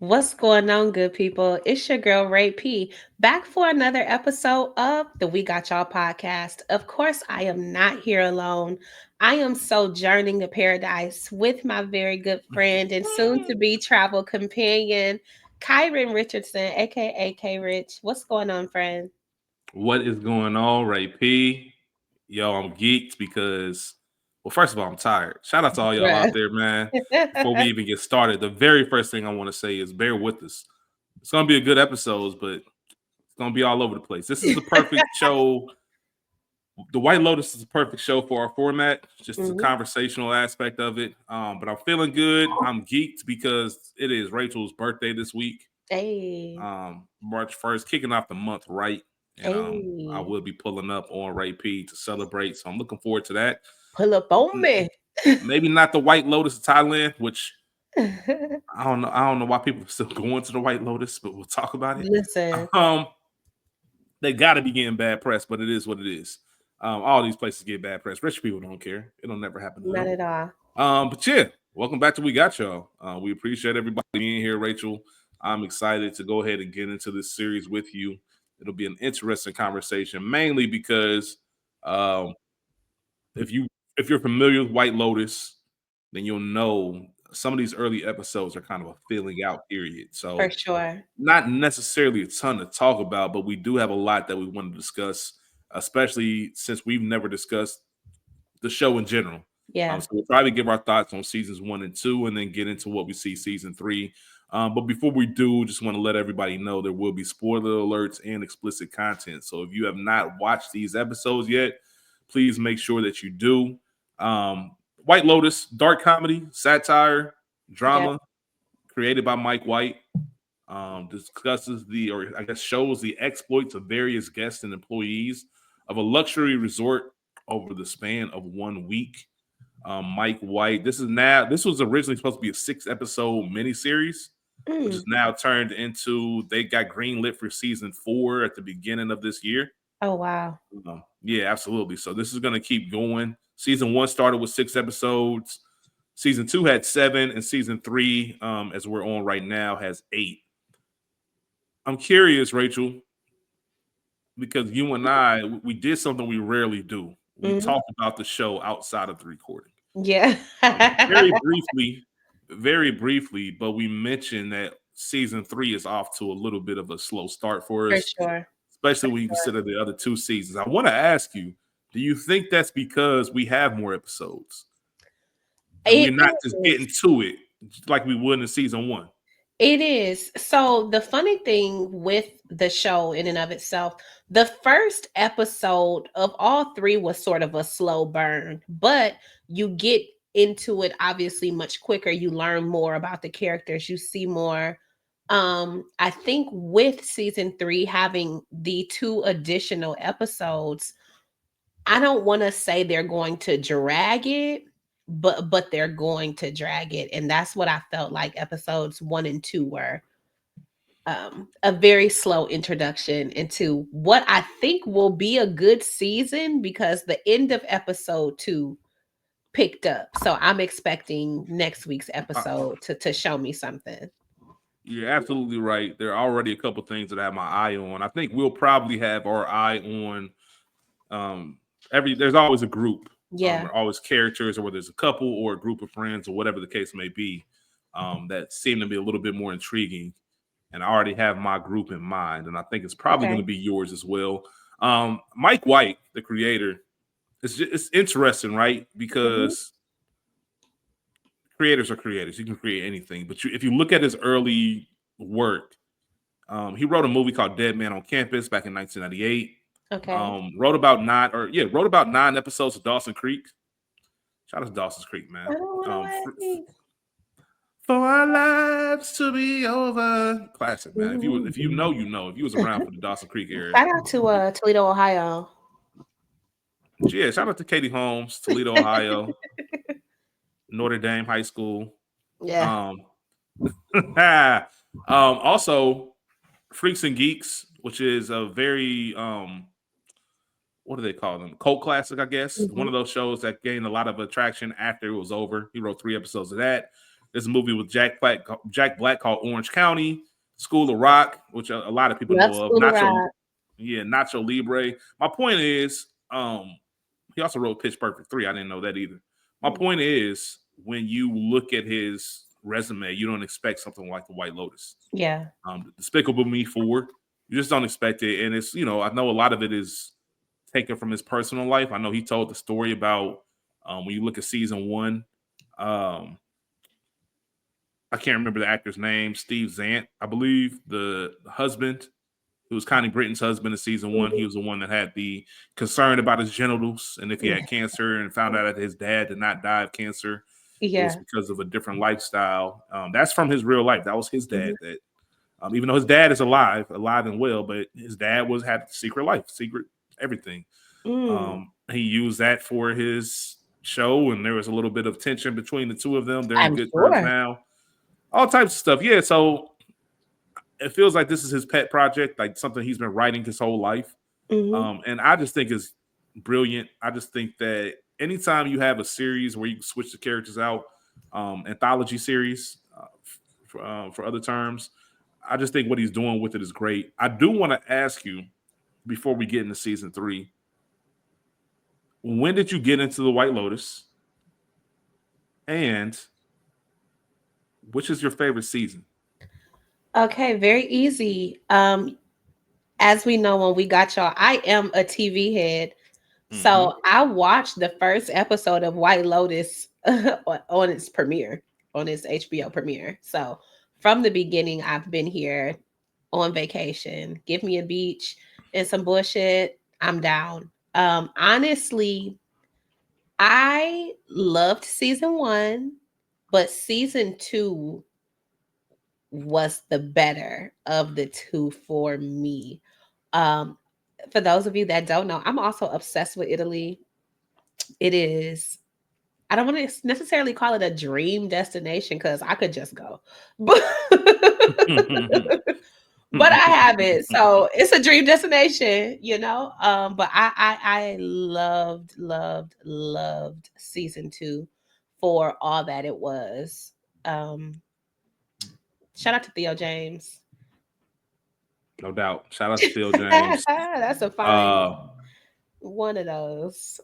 What's going on, good people? It's your girl, Ray P, back for another episode of the We Got Y'all podcast. Of course, I am not here alone. I am sojourning to paradise with my very good friend and soon to be travel companion, Kyron Richardson, aka K Rich. What's going on, friend? What is going on, Ray P? Yo, I'm geeked because, well, first of all, I'm tired. Shout out to all y'all out Bruh. there, man. Before we even get started, the very first thing I want to say is bear with us. It's going to be a good episode, but it's going to be all over the place. This is the perfect show. The White Lotus is a perfect show for our format, just the Mhm. conversational aspect of it. But I'm feeling good. I'm geeked because it is Rachel's birthday this week. Hey, March 1st, kicking off the month right. And I hey, will be pulling up on Ray P to celebrate. So I'm looking forward to that. pull up on me. Maybe not the White Lotus of Thailand, which I don't know. I don't know why people are still going to the White Lotus, but we'll talk about it. Listen, Um, they gotta be getting bad press, but it is what it is. All these places get bad press. Rich people don't care. It'll never happen to not them. at all. But yeah, welcome back to We Got Y'all. We appreciate everybody being here, Rachel. I'm excited to go ahead and get into this series with you. It'll be an interesting conversation, mainly because um, if you if you're familiar with White Lotus, then you'll know some of these early episodes are kind of a filling out period. For So sure. not necessarily a ton to talk about, but we do have a lot that we want to discuss, especially since we've never discussed the show in general. Yeah. So we'll probably give our thoughts on seasons 1 and 2, and then get into what we see season 3. But before we do, just want to let everybody know there will be spoiler alerts and explicit content. So if you have not watched these episodes yet, please make sure that you do. White Lotus, dark comedy, satire, Yeah. drama, created by Mike White. Discusses or I guess shows the exploits of various guests and employees of a luxury resort over the span of 1 week. Mike White. This was originally supposed to be a 6 episode miniseries, which is Mm. now turned into they got greenlit for season 4 at the beginning of this year. Oh, wow. Yeah, absolutely. So this is gonna keep going. Season 1 started with 6 episodes. Season 2 had 7, and season 3, as we're on right now, has 8. I'm curious, Rachel, because you and I we did something we rarely do. We Mhm. talked about the show outside of the recording. Yeah. Very briefly, very briefly, but we mentioned that season 3 is off to a little bit of a slow start for For us, sure. especially when you consider the other 2 seasons. I want to ask you, do you think that's because we have more episodes and It we're not just is. getting to it like we would in season 1? It is. So the funny thing with the show in and of itself, the first episode of all three was sort of a slow burn, but you get into it obviously much quicker. You learn more about the characters, you see more. I think with season 3 having the two additional episodes, I don't want to say they're going to drag it, but they're going to drag it, and that's what I felt like episodes 1 and 2 were. A very slow introduction into what I think will be a good season because the end of episode 2 picked up. So I'm expecting next week's episode to show me something. You're absolutely right. There are already a couple things that I have my eye on. I think we'll probably have our eye on um there's always a group, Yeah. or always characters, or whether there's a couple or a group of friends or whatever the case may be, that seem to be a little bit more intriguing. And I already have my group in mind, and I think it's probably going to Okay. be yours as well. Mike White, the creator, it's interesting, right? Mhm. Because creators are creators. You can create anything, but if you look at his early work, he wrote a movie called Dead Man on Campus back in 1998. Okay. Wrote about 9 episodes of Dawson Creek. Shout out to Dawson's Creek, man. I don't want to wait. For our lives to be over, classic, man. If you know, Mhm. you know. If you was around for the Dawson Creek era, Shout out to Toledo, Ohio. yeah. Shout out to Katie Holmes, Toledo, Ohio, Notre Dame High School. Yeah. Um, also Freaks and Geeks, which is a very what do they call them? Cult classic, I guess. One Mhm. of those shows that gained a lot of attraction after it was over. He wrote 3 episodes of that. There's a movie with Jack Black called Orange County, School of Rock, which a lot of people Love know of. School of Rock. Nacho Libre. My point is, he also wrote Pitch Perfect 3. I didn't know that either. My Mm. point is, when you look at his resume, you don't expect something like The White Lotus. Yeah. Despicable Me 4, you just don't expect it. And it's, I know a lot of it is taken from his personal life. I know he told the story about when you look at season 1, I can't remember the actor's name, Steve Zant, I believe, the husband. It was Connie Britton's husband in season 1. He Mhm. was the one that had the concern about his genitals and if he had cancer, and found out that his dad did not die of cancer. It was Yeah. because of a different lifestyle. That's from his real life. That was his Mhm. dad. That even though his dad is alive and well, but his dad had secret life, secret everything. Mm. He used that for his show, and there was a little bit of tension between the two of them. They're in I'm good terms sure. now. All types of stuff. Yeah, so it feels like this is his pet project, like something he's been writing his whole life. Mhm. And I just think it's brilliant. I just think that anytime you have a series where you can switch the characters out, anthology series for other terms, I just think what he's doing with it is great. I do want to ask you before we get into season 3, when did you get into the White Lotus, and which is your favorite season? Okay, very easy. As we know, when we got y'all, I am a TV head. Mm-hmm. So I watched the first episode of White Lotus on its premiere, on its HBO premiere. So from the beginning, I've been here on vacation. Give me a beach and some bullshit, I'm down. Honestly, I loved season 1, but season 2 was the better of the two for me. Um, for those of you that don't know, I'm also obsessed with Italy. It is, I don't want to necessarily call it a dream destination because I could just go, but but I haven't. So it's a dream destination, you know. But I loved season 2 for all that it was. Um, Shout out to Theo James. No doubt. Shout out to Theo James. That's a fine Uh, one of those.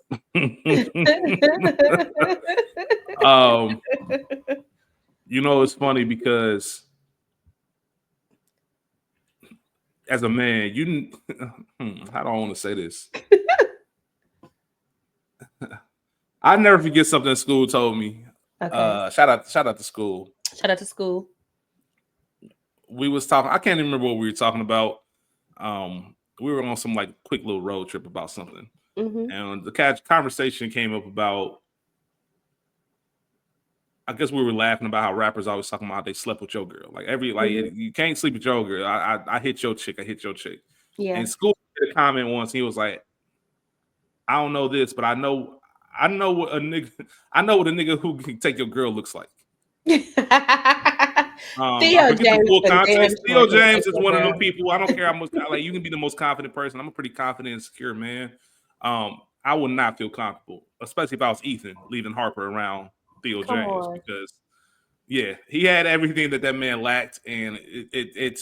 um, it's funny because as a man, how do I want to say this? I never forget something school told me. Okay. Shout out to school. Shout out to school. We was talking. I can't even remember what we were talking about. We were on some like quick little road trip about something, Hmm. and the conversation came up about. I guess we were laughing about how rappers always talking about how they slept with your girl. Hmm. You can't sleep with your girl. I hit your chick. I hit your chick. Yeah. And school made a comment once. He was like, I don't know this, but I know what a nigga I know what a nigga who can take your girl looks like. I Theo forget the James full for damn context. sure Theo can take James is your one of girl. them people. I don't care how much like you can be the most confident person. I'm a pretty confident and secure man. I would not feel comfortable, especially if I was Ethan leaving Harper around Theo Come James, on. because he had everything that man lacked, and it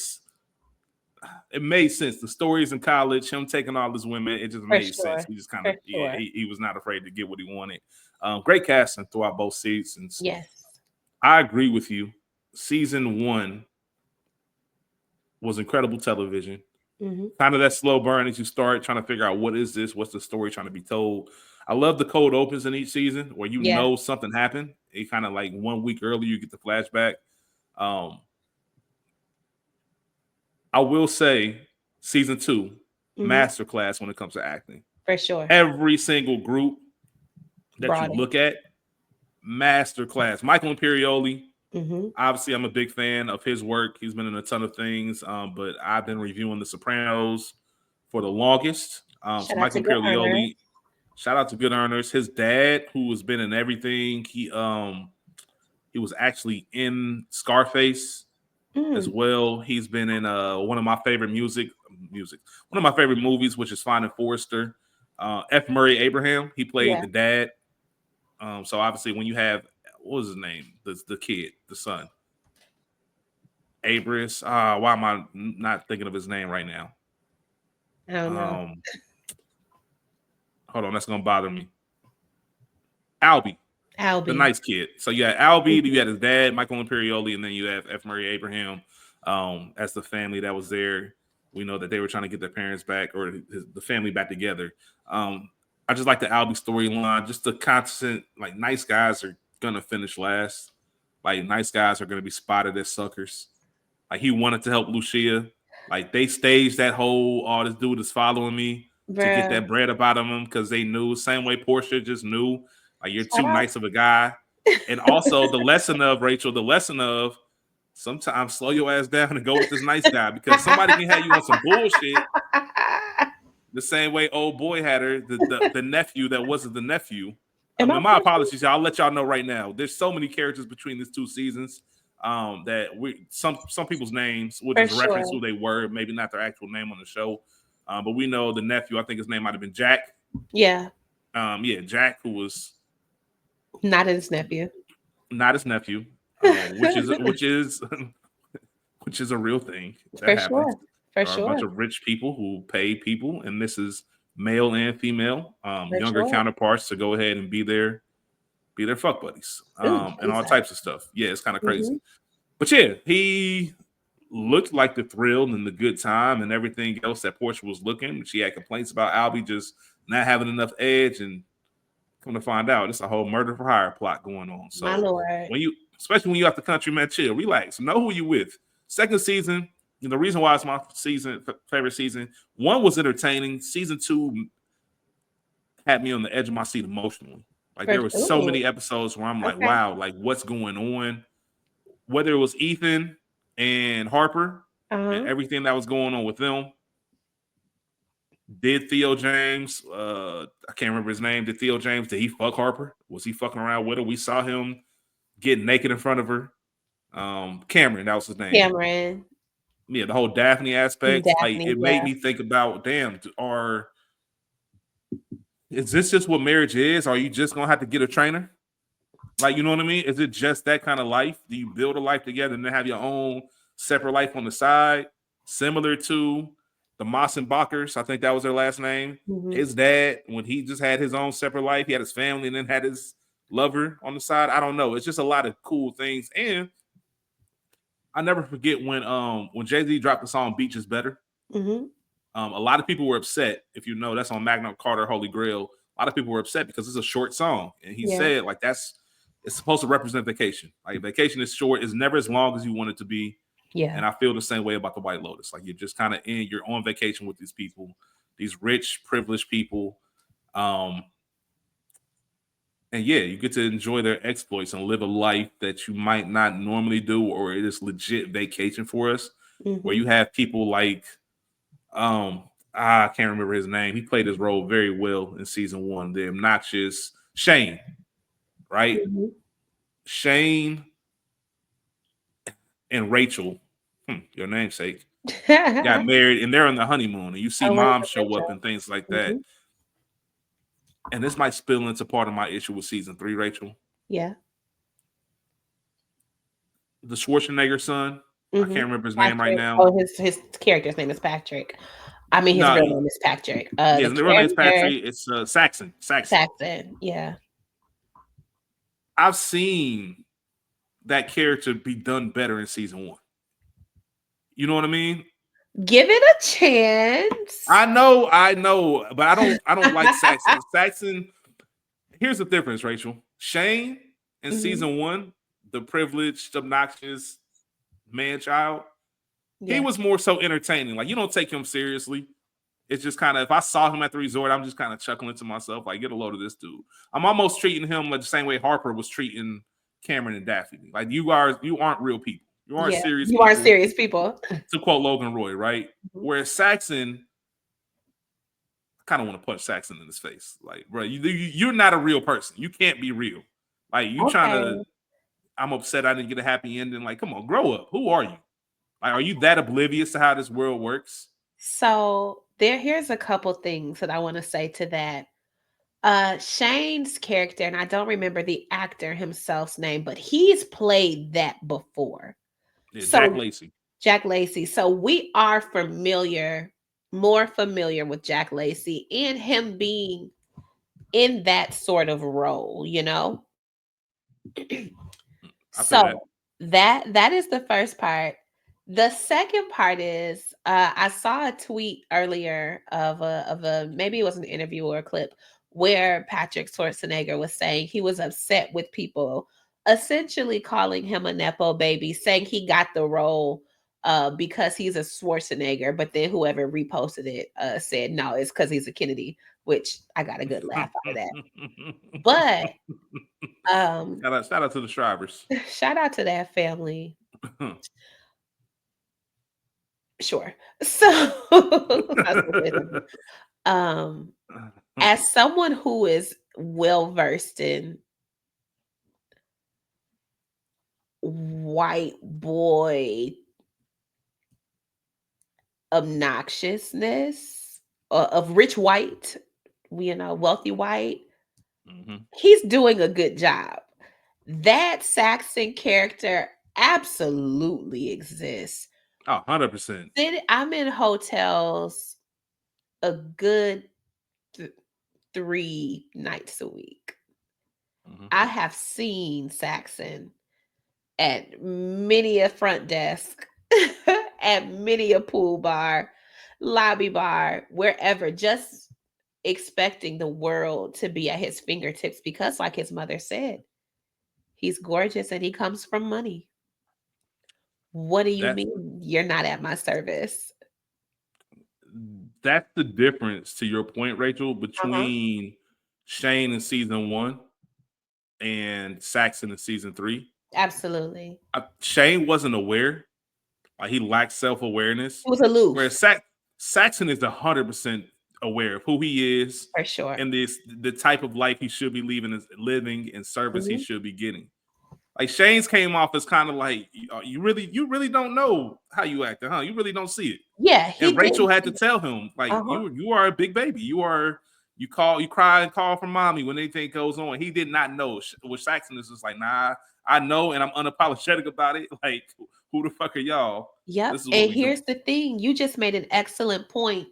made sense. The stories in college, him taking all his women, it just For made sense. sure. He just kind of For sure. he was not afraid to get what he wanted. Great casting throughout both seasons. Yes. I agree with you. Season 1 was incredible television. Hmm. Kind of that slow burn as you start trying to figure out what is this, what's the story trying to be told. I love the cold opens in each season where Yeah. something happened. It kind of like 1 week earlier you get the flashback. Um, I will say season 2 Hmm. masterclass when it comes to acting. For sure. Every single group that you Brought it. look at, masterclass. Michael Imperioli, Hmm. obviously, I'm a big fan of his work. He's been in a ton of things, but I've been reviewing The Sopranos for the longest. So Shout out to Michael Good Earner. Imperioli, shout out to Good Earners. His dad, who has been in everything, he was actually in Scarface as Mm. well. He's been in one of my favorite one of my favorite movies, which is Finding Forrester. F. Murray Abraham, he played Yeah. the dad. So obviously, when you have what was his name? The kid, the son, Abris. Why am I not thinking of his name right now? I don't know. Um, Hold on, that's gonna bother me. Albie, the Albie. nice kid. So you had Albie, you Mhm. had his dad, Michael Imperioli, and then you have F. Murray Abraham as the family that was there. We know that they were trying to get their parents back or the family back together. Um, I just like the Albie storyline, just the constant like nice guys are gonna finish last. Like nice guys are gonna be spotted as suckers. Like he wanted to help Lucia. Like they staged that whole, oh, this dude is following me to get Bruh. that bread up out of him because they knew. Same way Portia just knew, like you're Shout too out. nice of a guy. And also the lesson of Rachel, the lesson of sometimes slow your ass down and go with this nice guy because somebody can have you on some bullshit. The same way old boy had her, the nephew that wasn't the nephew. Am I And my pushing? apologies, y'all. I'll let y'all know right now. There's so many characters between these two seasons that we some people's names will For just reference sure. who they were, maybe not their actual name on the show. But we know the nephew. I think his name might have been Jack. Yeah. Yeah, Jack, who was Not his nephew. not his nephew, which is which is a real thing that For happens. sure. For There are a bunch sure. of rich people who pay people, and this is male and female, For younger sure. counterparts to go ahead and be their fuck buddies, Ooh, and all Jesus. types of stuff. Yeah, it's kind of Hmm. crazy. But yeah, he looked like the thrill and the good time and everything else that Portia was looking. She had complaints about Albie just not having enough edge, and come to find out, it's a whole murder for hire plot going on. My So lord. when you, especially when you out the country, man, chill, relax, know who you with. Second season, and the reason why it's my favorite season. One was entertaining. Season two had me on the edge of my seat emotionally. Like For there were so ooh. many episodes where I'm like, Okay. wow, like what's going on? Whether it was Ethan and Harper and Uh-huh. everything that was going on with them. Did Theo James, I can't remember his name. Did Theo James, did he fuck Harper? Was he fucking around with her? We saw him get naked in front of her. Cameron, that was his name. Cameron. Yeah, the whole Daphne aspect, like Daphne. it made Yeah. me think about, damn, is this just what marriage is? Are you just gonna have to get a trainer? Like, you know what I mean? Is it just that kind of life? Do you build a life together and then have your own separate life on the side? Similar to the Mossenbachers, I think that was their last name. Hmm. His dad, when he just had his own separate life, he had his family and then had his lover on the side. I don't know. It's just a lot of cool things. And I never forget when Jay-Z dropped the song Beach is Better. Hmm. A lot of people were upset. If you know, that's on Magna Carta Holy Grail. A lot of people were upset because it's a short song. And he Yeah. said, like, it's supposed to represent vacation. Like, vacation is short, it's never as long as you want it to be. Yeah. And I feel the same way about the White Lotus. Like, you're just kind of you're on vacation with these people, these rich, privileged people. Um, and yeah, you get to enjoy their exploits and live a life that you might not normally do, or it is legit vacation for us, where Hmm. you have people like I can't remember his name. He played his role very well in season one. The obnoxious Shane, right? Hmm. Shane and Rachel, your namesake, got I married and they're on the honeymoon. And you see wanted mom to show up Rachel. and things like that. Hmm. And this might spill into part of my issue with season three, Rachel. Yeah. The Schwarzenegger son, I Hmm. can't remember his name right Patrick. now. Oh, his character's name is Patrick. I mean, his No, real name is Patrick. yeah, The the real name's character Patrick. It's Saxon. Saxon. Saxon. Yeah. I've seen that character be done better in season one. You know what I mean? Give it a chance. I know, but I don't like Saxon. Saxon, here's the difference, Rachel. Shane in Hmm. season one, the privileged, obnoxious man child, he Yeah. was more so entertaining. Like you don't take him seriously. It's just kind of if I saw him at the resort, I'm just kind of chuckling to myself, like, get a load of this dude. I'm almost treating him like the same way Harper was treating Cameron and Daphne. Like you aren't real people. You aren't Yeah. serious You are people, serious people. to quote Logan Roy, right? Mhm. Whereas Saxon, I kind of want to punch Saxon in his face. Like, bro, you're not a real person. You can't be real. Like, you trying to, Okay. I'm upset I didn't get a happy ending. Like, come on, grow up. Who are you? Like, are you that oblivious to how this world works? So here's a couple things that I want to say to that. Shane's character, and I don't remember the actor himself's name, but he's played that before. Yeah, Jack So Lacey. Jack Lacey. So we are familiar, more familiar with Jack Lacey and him being in that sort of role, you know? I feel that. So that is the first part. The second part is I saw a tweet earlier of a maybe it was an interview or a clip where Patrick Schwarzenegger was saying he was upset with people essentially calling him a nepo baby, saying he got the role because he's a Schwarzenegger, but then whoever reposted it said no, it's because he's a Kennedy, which I got a good laugh out of that. But Shout out to the Strivers. shout out to that family. Sure. So that's what they do. Um, as someone who is well versed in white boy obnoxiousness of rich white, wealthy white, Mhm. he's doing a good job. That Saxon character absolutely exists. Oh, 100%. I'm in hotels a good 3 nights a week. Mhm. I have seen Saxon at many a front desk, at many a pool bar, lobby bar, wherever, just expecting the world to be at his fingertips because, like his mother said, he's gorgeous and he comes from money. What do you That's mean you're not at my service? that's the difference, to your point, Rachel, Uh-huh. between Shane in season 1 and Saxon in season 3. Absolutely. Shane wasn't aware. Like, he lacked self-awareness. It was aloof Whereas Saxon is 100% aware of who he is for sure. and the type of life he should be living and service he Mhm. should be getting. Like, Shane's came off as kind of like, you really don't know how you acting, huh? You really don't see it. Yeah, And he did. Rachel had to tell him, like, Uh-huh. you are a big baby. You cry and call for mommy when anything goes on. He did not know. With Saxon is just like, nah, I know, and I'm unapologetic about it. Like, who the fuck are y'all? Yep. This is what And we doing. here's the thing, you just made an excellent point.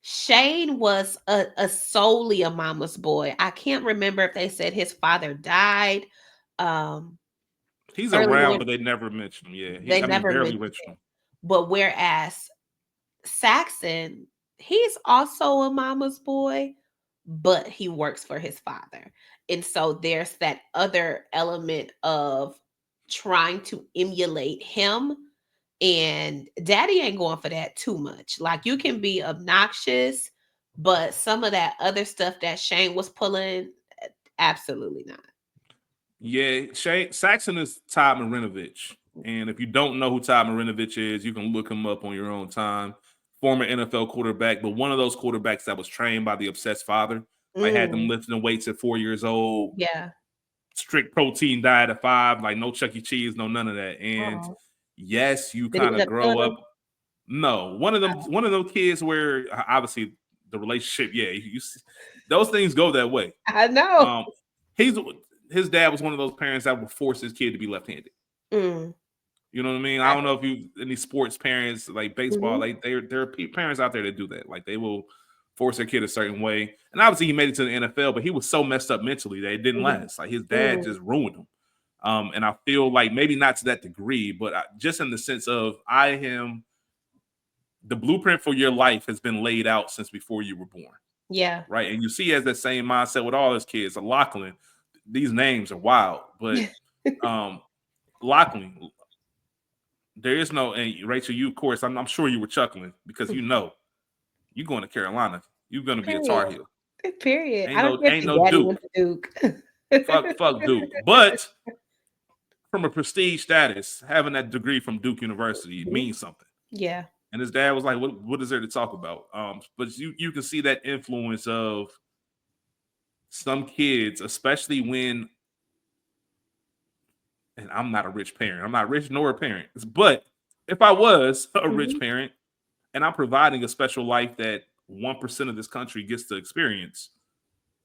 Shane was a solely a mama's boy. I can't remember if they said his father died um He's early around, on. but they never mention him. Yeah, They I mean, never barely mentioned mention it. him. But whereas Saxon, he's also a mama's boy, but he works for his father. And so there's that other element of trying to emulate him. And daddy ain't going for that too much. Like you can be obnoxious, but some of that other stuff that Shane was pulling, absolutely not. Yeah, Saxon is Todd Marinovich. And if you don't know who Todd Marinovich is, you can look him up on your own time. Former NFL quarterback, but one of those quarterbacks that was trained by the obsessed father. Like, had them Mm, lifting weights at 4 years old, yeah. strict protein diet at 5, like no Chuck E. Cheese, no none of that. And Oh, yes, you did he kind end of up killing grow him? up. No, one of those kids where obviously the relationship, yeah, those things go that way. I know. Um, he's his dad was one of those parents that would force his kid to be left-handed. Mm, You know what I mean? I I, don't know if you any sports parents like baseball, mhm, like there are parents out there that do that. Like, they will force their kid a certain way. And obviously he made it to the NFL, but he was so messed up mentally that it didn't mhm, last. Like, his dad mm, just ruined him. And I feel like maybe not to that degree, but just in the sense of I am the blueprint for your life has been laid out since before you were born, yeah. right? And you see, he has that same mindset with all his kids. Lachlan, these names are wild, but um, Lachlan, there is no. And Rachel, you of course, I'm sure you were chuckling because you're going to Carolina, you're going to be a Tar Period. Heel. Period. I Ain't don't no care if ain't your no daddy Duke. went to Duke. Fuck Duke. But from a prestige status, having that degree from Duke University Mhm. means something. Yeah. And his dad was like, "What is there to talk about?" But you can see that influence of some kids, especially when, and I'm not a rich parent. I'm not rich nor a parent. But if I was a rich Mhm. parent and I'm providing a special life that 1% of this country gets to experience,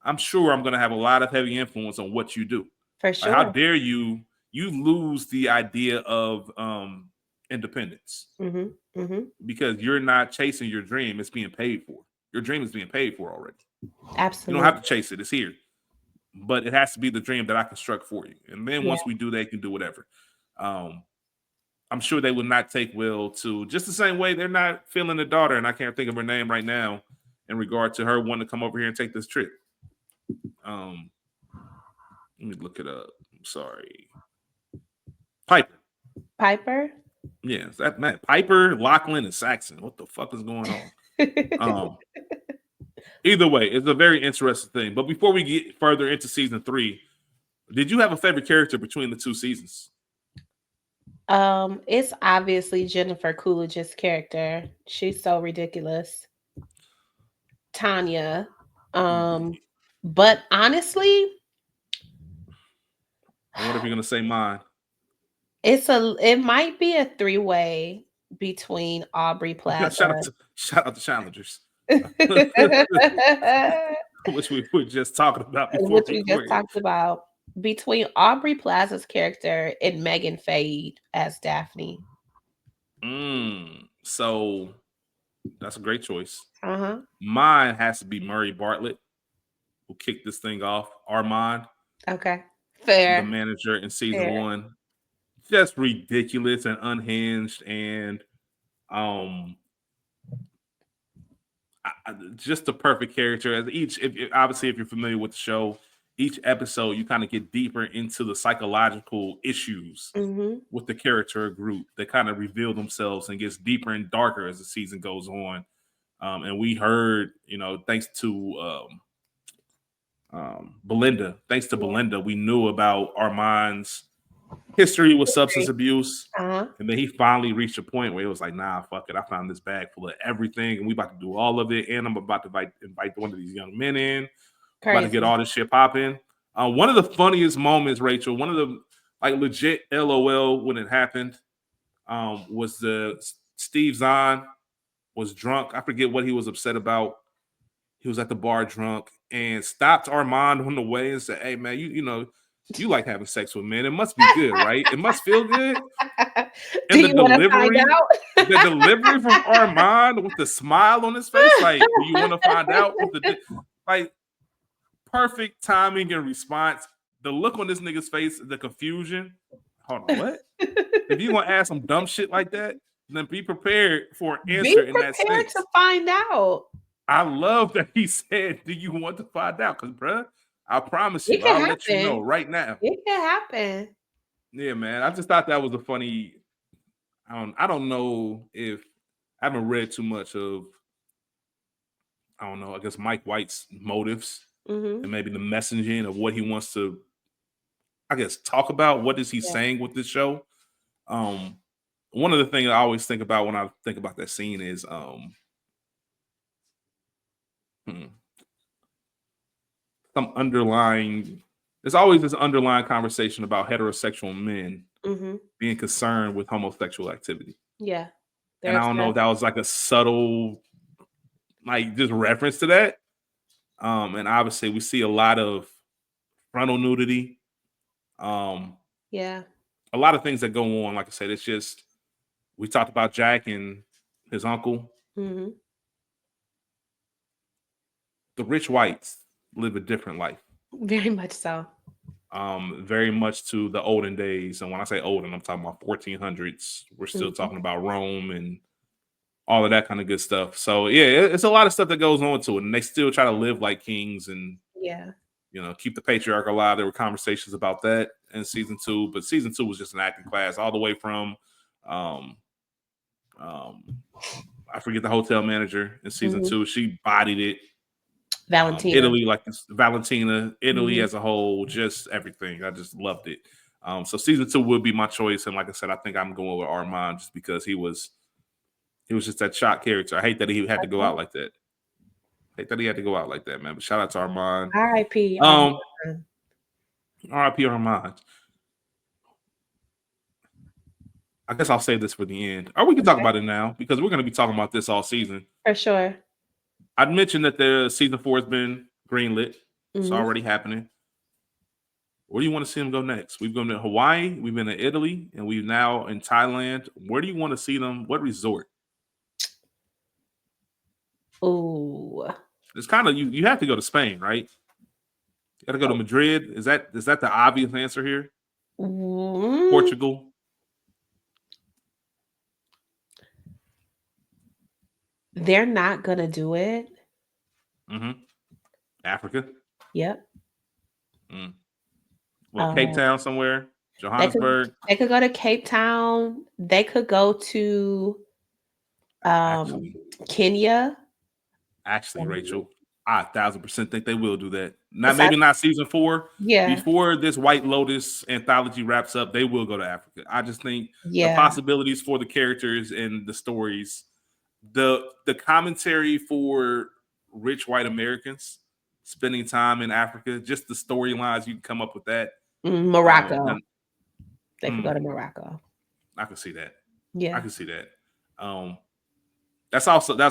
I'm sure I'm going to have a lot of heavy influence on what you do. For Like, how sure. dare you lose the idea of independence Mhm. Mhm. because you're not chasing your dream. It's being paid for. Your dream is being paid for already. You don't have Absolutely. to chase it. It's here. But it has to be the dream that I construct for you. And then Yeah. once we do that, you can do whatever. Um, I'm sure they would not take well to just the same way they're not feeling the daughter, and I can't think of her name right now in regard to her wanting to come over here and take this trip. Um, Let me look it up. I'm sorry. Piper. Piper. Yeah, that man. Piper, Lachlan, and Saxon. What the fuck is going on? Um, Either way, it's a very interesting thing. But before we get further into season 3, did you have a favorite character between the 2 seasons? It's obviously Jennifer Coolidge's character. She's so ridiculous. Tanya. Um, but honestly, I wonder if you're gonna say mine. it might be a three-way between Aubrey Plaza. Shout out to challengers, which we were just talking about before Which we we just recorded. talked about, between Aubrey Plaza's character and Megan Fade as Daphne. So that's a great choice. Uh-huh. Mine has to be Murray Bartlett, who kicked this thing off. Armand, Okay. the Fair. manager in season Fair. 1, just ridiculous and unhinged, and um, just the perfect character. As each, obviously, if you're familiar with the show, each episode you kind of get deeper into the psychological issues Mm-hmm. with the character group that kind of reveal themselves and gets deeper and darker as the season goes on. And we heard, thanks to Belinda, we knew about Armand's history with substance abuse. Uh-huh. And then he finally reached a point where it was like, nah, fuck it. I found this bag full of everything, and we about to do all of it. And I'm about to invite one of these young men in. About to get Crazy. all this shit popping. One of the funniest moments, Rachel, one of the legit LOL when it happened, was the Steve Zahn was drunk. I forget what he was upset about. He was at the bar drunk and stopped Armand on the way and said, "Hey man, you like having sex with men. It must be good, right? It must feel good." Do And the you want to find delivery, out? the delivery from Armand with the smile on his face, like, do you want to find out what like perfect timing and response. The look on this nigga's face, the confusion. Hold on, what? If you want to ask some dumb shit like that, then be prepared for an Be answer in that prepared to sense. find out. I love that he said, "Do you want to find out?" Because, bruh, I promise It you, can I'll let you know happen. right now. It can happen. Yeah, man. I just thought that was a funny. I don't know if I haven't read too much of. I don't know. I guess Mike White's motives Mm-hmm. and maybe the messaging of what he wants to, I guess, talk about. What is he Yeah. saying with this show? Um, One of the things I always think about when I think about that scene is hmm, some underlying. There's always this underlying conversation about heterosexual men Mm-hmm. being concerned with homosexual activity, Yeah. and I There's don't know that. if that was like a subtle, like, just reference to that. And obviously, we see a lot of frontal nudity, um, Yeah. a lot of things that go on. Like I said, it's just we talked about Jack and his uncle. Mm-hmm. The rich whites live a different life, Very much so. very much to the olden days. And when I say olden, I'm talking about 1400s. We're still Mm-hmm. talking about Rome and all of that kind of good stuff. So yeah, it's a lot of stuff that goes on to it, and they still try to live like kings and Yeah. keep the patriarch alive. There were conversations about that in season 2, but season 2 was just an acting class all the way from um, um, I forget the hotel manager in season Mm-hmm. 2. She bodied it. Valentina. Italy, like Valentina, Italy Mm-hmm. as a whole, just everything. I just loved it. So season 2 would be my choice, and like I said, I think I'm going with Armand just because he was just that shock character. I hate that he had to go Okay. out like that. I hate that he had to go out like that, man. But shout out to Armand. R.I.P. Um, Armand. R.I.P. Armand. I guess I'll save this for the end, or we can talk Okay. about it now because we're going to be talking about this all season. For sure. I'd mentioned that the season 4 has been greenlit. It's Mm-hmm. already happening. Where do you want to see them go next? We've gone to Hawaii, we've been to Italy, and we've now in Thailand. Where do you want to see them? What resort? Ooh. It's kind of you have to go to Spain, right? You got to go to Madrid. Is that the obvious answer here? Mm, Portugal. they're not gonna do it. Mm-hmm. Africa. Yep. Mm. Well, Cape Um, Town somewhere. they could Johannesburg. they could go to Cape Town. They could go to um Actually, Kenya. Um, Rachel, I 1,000% think they will do that. Not so, maybe not season 4. yeah, Before this White Lotus anthology wraps up, they will go to Africa. I just think the yeah. possibilities for the characters and the stories, the commentary for rich white Americans spending time in Africa, just the storylines you can come up with that. Morocco. Then, They could go mm, to Morocco. I can see that. I Yeah, can see that. Um, that's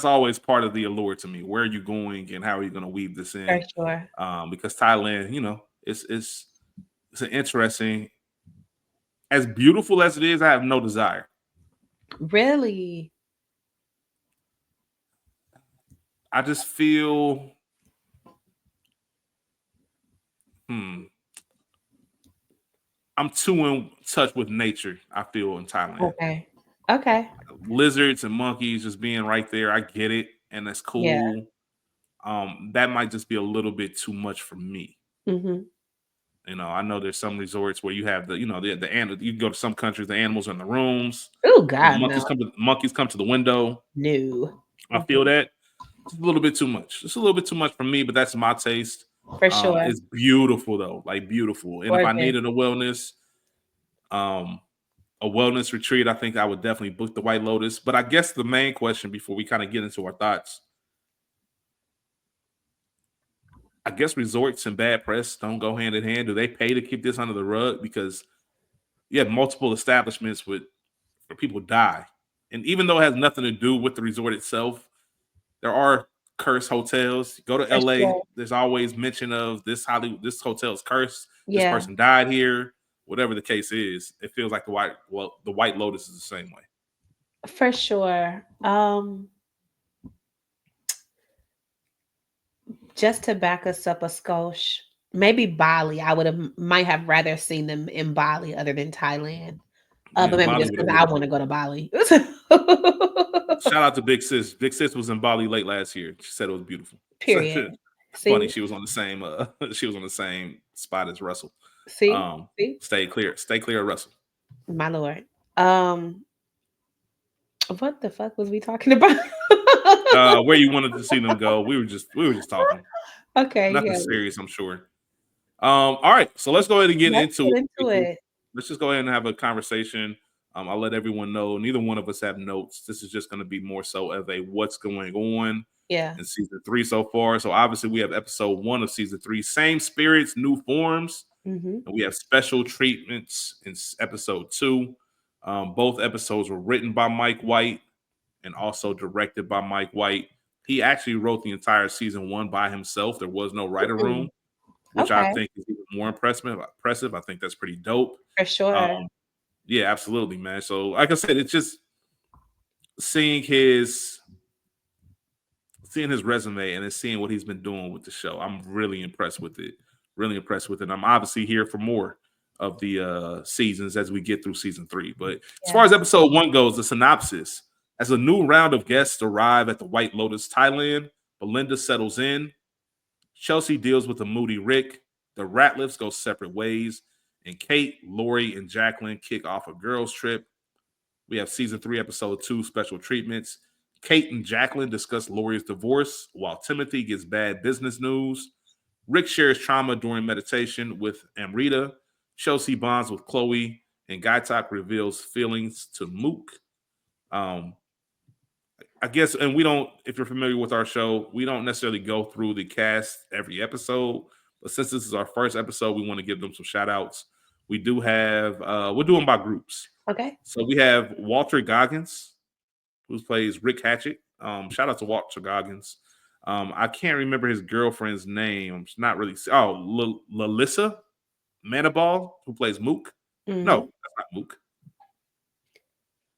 always part of the allure to me. Where are you going and how are you going to weave this for in? sure. Because Thailand, it's an interesting, as beautiful as it is. I have no desire. Really? I just feel, hmm, I'm too in touch with nature. I feel in Thailand, Okay. Okay. lizards and monkeys just being right there. I get it, and that's Yeah. cool. That might just be a little bit too much for me. Mm-hmm. I know there's some resorts where you have the you can go to some countries, the animals are in the rooms. Oh God, no, Monkeys come to the window. no. I feel that it's a little bit too much. It's a little bit too much for me, but that's my taste. For sure. It's beautiful though, like beautiful. And if I Gorgeous. needed um, a wellness retreat, I think I would definitely book the White Lotus. But I guess the main question before we kind of get into our thoughts, I guess resorts and bad press don't go hand in hand. Do they pay to keep this under the rug? Because you have multiple establishments where people die. And even though it has nothing to do with the resort itself, there are cursed hotels. Go to For LA, sure. there's always mention of this hotel is cursed. This Yeah, person died here. Whatever the case is, it feels like the White Lotus is the same way. for sure. Just to back us up a skosh, maybe Bali. I would have might have rather seen them in Bali other than Thailand. Yeah, But maybe Bali just would have because I worked. want to go to Bali. Shout out to Big Sis. Big Sis was in Bali late last year. She said it was beautiful. Period. Funny, See, she was on the same she was on the same spot as Russell. see, Um, see, stay clear of Russell. my lord. Um, what the fuck was we talking about? Where you wanted to see them go. We were just talking. Okay, Nothing yeah, serious, I'm sure. All right, so let's go ahead and get let's into get it. into Rachel. it. Let's just go ahead and have a conversation. I'll let everyone know neither one of us have notes. This is just going to be more so of a what's going on Yeah. in season 3 so far. So obviously we have episode 1 of season 3, same spirits, new forms, Mm-hmm. and we have special treatments in episode 2. Both episodes were written by Mike White and also directed by Mike White. He actually wrote the entire season 1 by himself. There was no writer Mm, room, which I okay, think is even more impressive. I think that's pretty dope. for sure. Um, yeah, absolutely, man. So, like I said, it's just seeing his resume and then seeing what he's been doing with the show. I'm really impressed with it. Really impressed with it. I'm obviously here for more of the seasons as we get through season 3. But as Yeah. far as episode 1 goes, the synopsis: as a new round of guests arrive at the White Lotus, Thailand, Belinda settles in. Chelsea deals with a moody Rick. The Ratliffs go separate ways. And Kate, Lori, and Jacqueline kick off a girls' trip. We have season 3, episode 2, special treatments. Kate and Jacqueline discuss Lori's divorce, while Timothy gets bad business news. Rick shares trauma during meditation with Amrita. Chelsea bonds with Chloe. And Gaitak reveals feelings to Mook. Um, I guess, and we don't, if you're familiar with our show, we don't necessarily go through the cast every episode. But since this is our first episode, we want to give them some shout outs. We do have, we'll do them by groups. Okay. So we have Walter Goggins, who plays Rick Hatchett. Shout out to Walter Goggins. I can't remember his girlfriend's name. It's not really. Oh, Lalissa Manabal, who plays Mook. No, Hmm. that's not Mook.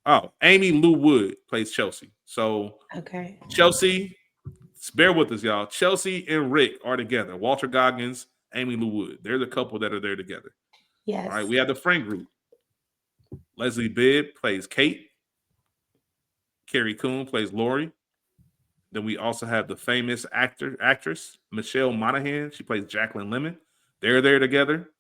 Oh, Amy Lou Wood plays Chelsea. So Okay. Chelsea, bear with us, y'all. Chelsea and Rick are together. Walter Goggins, Amy Lou Wood. They're the couple that are there together. All right. Yes. We have the friend group. Leslie Bibb plays Kate. Carrie Coon plays Lori. Then we also have the famous actress Michelle Monaghan. She plays Jacqueline Lemon. They're there together.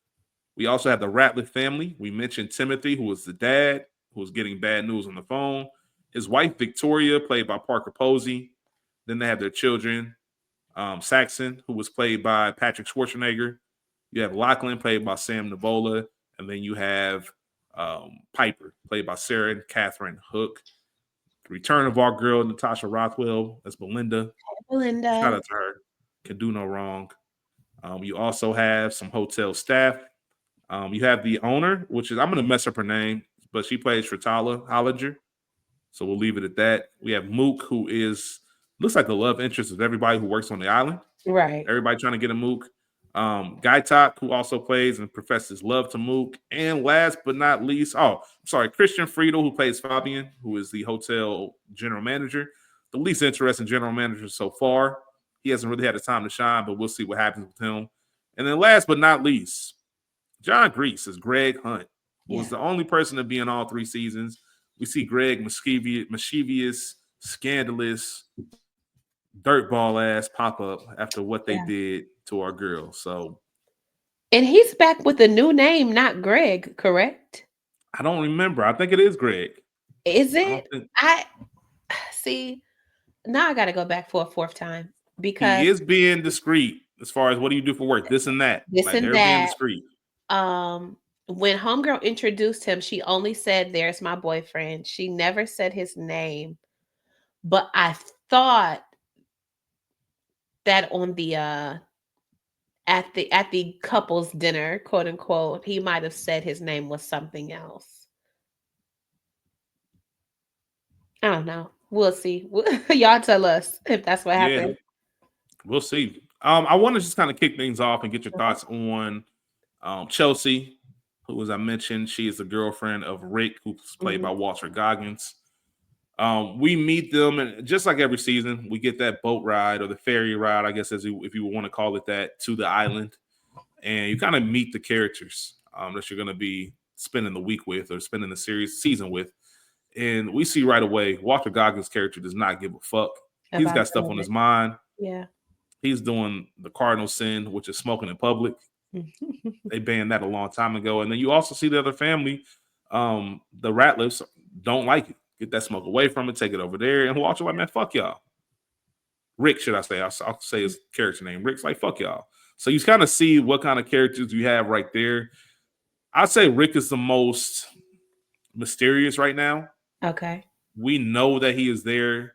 We also have the Ratliff family. We mentioned Timothy, who was the dad, who was getting bad news on the phone. His wife Victoria, played by Parker Posey. Then they have their children, Saxon, who was played by Patrick Schwarzenegger. You have Lachlan, played by Sam Nivola, and then you have Piper, played by Sarah and Catherine Hook. The return of our girl Natasha Rothwell as Belinda. Shout Belinda. out to her. Can do no wrong. You also have some hotel staff. You have the owner, which is I'm gonna mess up her name, but she plays Fritala Hollinger. So we'll leave it at that. We have Mook, who is looks like the love interest of everybody who works on the island. Right. Everybody trying to get a Mook. Guy Top, who also plays and professes love to Mook. And last but not least, Christian Friedel, who plays Fabian, who is the hotel general manager. The least interesting general manager so far. He hasn't really had the time to shine, but we'll see what happens with him. And then last but not least, John Grease is Greg Hunt, who was Yeah. the only person to be in all 3 seasons. We see Greg mischievous, scandalous, dirtball ass pop up after what they Yeah. did to our girl. So And he's back with a new name, not Greg, correct? I don't remember. I think it is Greg. Is I don't it? think I see. Now I got to go back for a fourth time he because is being discreet as far as what do you do for work, this and that. this Like and they're being that. discreet. Um, when Homegirl introduced him, she only said, "There's my boyfriend." She never said his name, but I thought that on the at the couple's dinner, quote unquote, he might have said his name was something else. I don't know. We'll see. Y'all tell us if that's what Yeah, happened. we'll see. I want to just kind of kick things off and get your Okay. thoughts on Chelsea, who, as I mentioned, she is the girlfriend of Rick, who's played by Mhm. Walter Goggins. We meet them, and just like every season, we get that boat ride or the ferry ride, I guess, if you want to call it that, to the island, and you kind of meet the characters that you're going to be spending the week with or spending the season with. And we see right away, Walter Goggins' character does not give a fuck. He's About got stuff all on of his it. mind. Yeah. He's doing the cardinal sin, which is smoking in public. They banned that a long time ago. And then you also see the other family, the Ratliffs, don't like it. Get that smoke away from it, take it over there. And Walter like, man, fuck y'all. Rick, should I say? I'll say his character name. Rick's like, fuck y'all. So you kind of see what kind of characters you have right there. I'd say Rick is the most mysterious right now. Okay. We know that he is there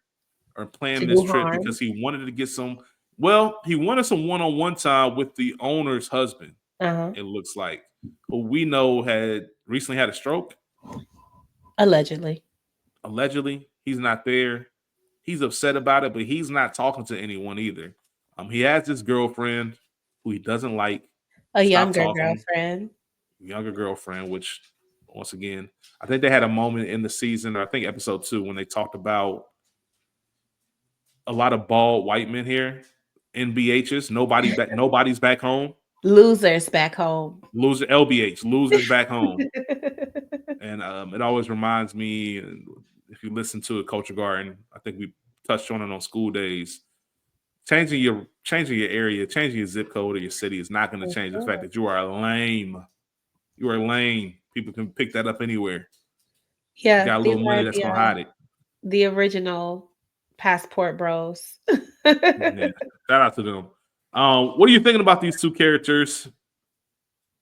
or To planning this do trip harm. because he wanted to get some. Well, he wanted some one-on-one time with the owner's husband. Uh-huh. It looks like, who we know had recently had a stroke. Allegedly. Allegedly, he's not there. He's upset about it, but he's not talking to anyone either. He has this girlfriend who he doesn't like. A Stop younger talking. girlfriend. Younger girlfriend, which once again, I think they had a moment in the season, or I think episode 2, when they talked about a lot of bald white men here in BHs. Nobody's back home. Losers back home. Loser LBH, losers back home. And it always reminds me, if you listen to a Culture Garden, I think we touched on it on school days. Changing your area, changing your zip code or your city is not going to change the fact that you are lame. You are lame. People can pick that up anywhere. You Yeah, got a these little money are that's gonna hide it. the original passport bros. Yeah, shout out to them. What are you thinking about these two characters?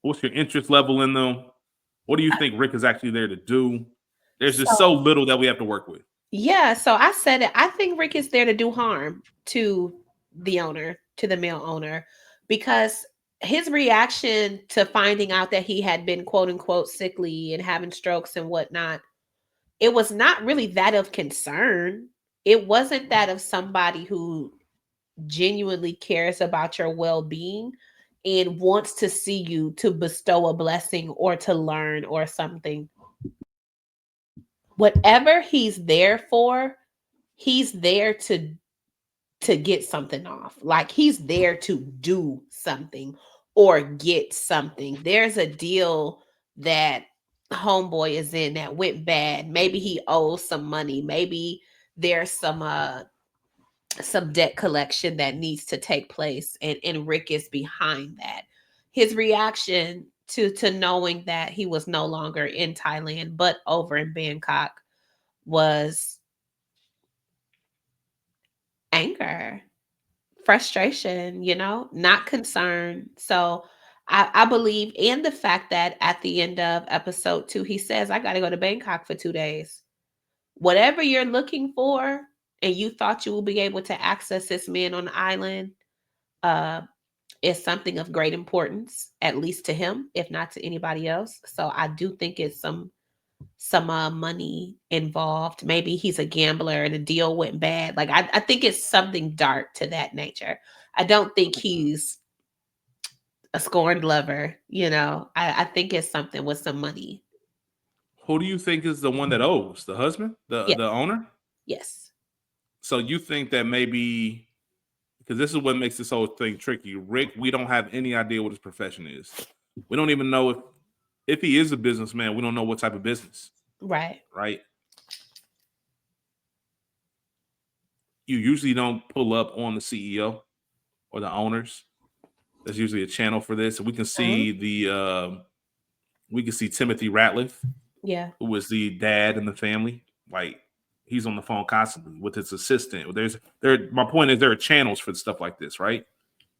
What's your interest level in them? What do you think Rick is actually there to do? There's just so So little that we have to work with. yeah, so I said it. I think Rick is there to do harm to the owner, to the male owner, because his reaction to finding out that he had been quote unquote sickly and having strokes and whatnot, it was not really that of concern. It wasn't that of somebody who genuinely cares about your well-being and wants to see you to bestow a blessing or to learn or something. Whatever he's there for, he's there to get something off. Like he's there to do something or get something. There's a deal that homeboy is in that went bad. Maybe he owes some money. Maybe there's some debt collection that needs to take place, and Rick is behind that. His reaction to knowing that he was no longer in Thailand but over in Bangkok was anger, frustration, not concern. So I believe, and the fact that at the end of episode 2 he says, I got to go to Bangkok for 2 days. Whatever you're looking for and you thought you will be able to access this man on the island, uh is something of great importance, at least to him, if not to anybody else. So I do think it's some money involved. Maybe he's a gambler and the deal went bad. Like I think it's something dark to that nature. I don't think he's a scorned lover. I think it's something with some money. Who do you think is the one that owes? The husband, the Yes, the owner. yes, So you think that maybe, because this is what makes this whole thing tricky. Rick, we don't have any idea what his profession is. We don't even know if he is a businessman. We don't know what type of business, right. right? You usually don't pull up on the CEO or the owners. There's usually a channel for this. We can Uh-huh. see we can see Timothy Ratliff, Yeah. who was the dad in the family. Like he's on the phone constantly with his assistant. My point is there are channels for stuff like this, right?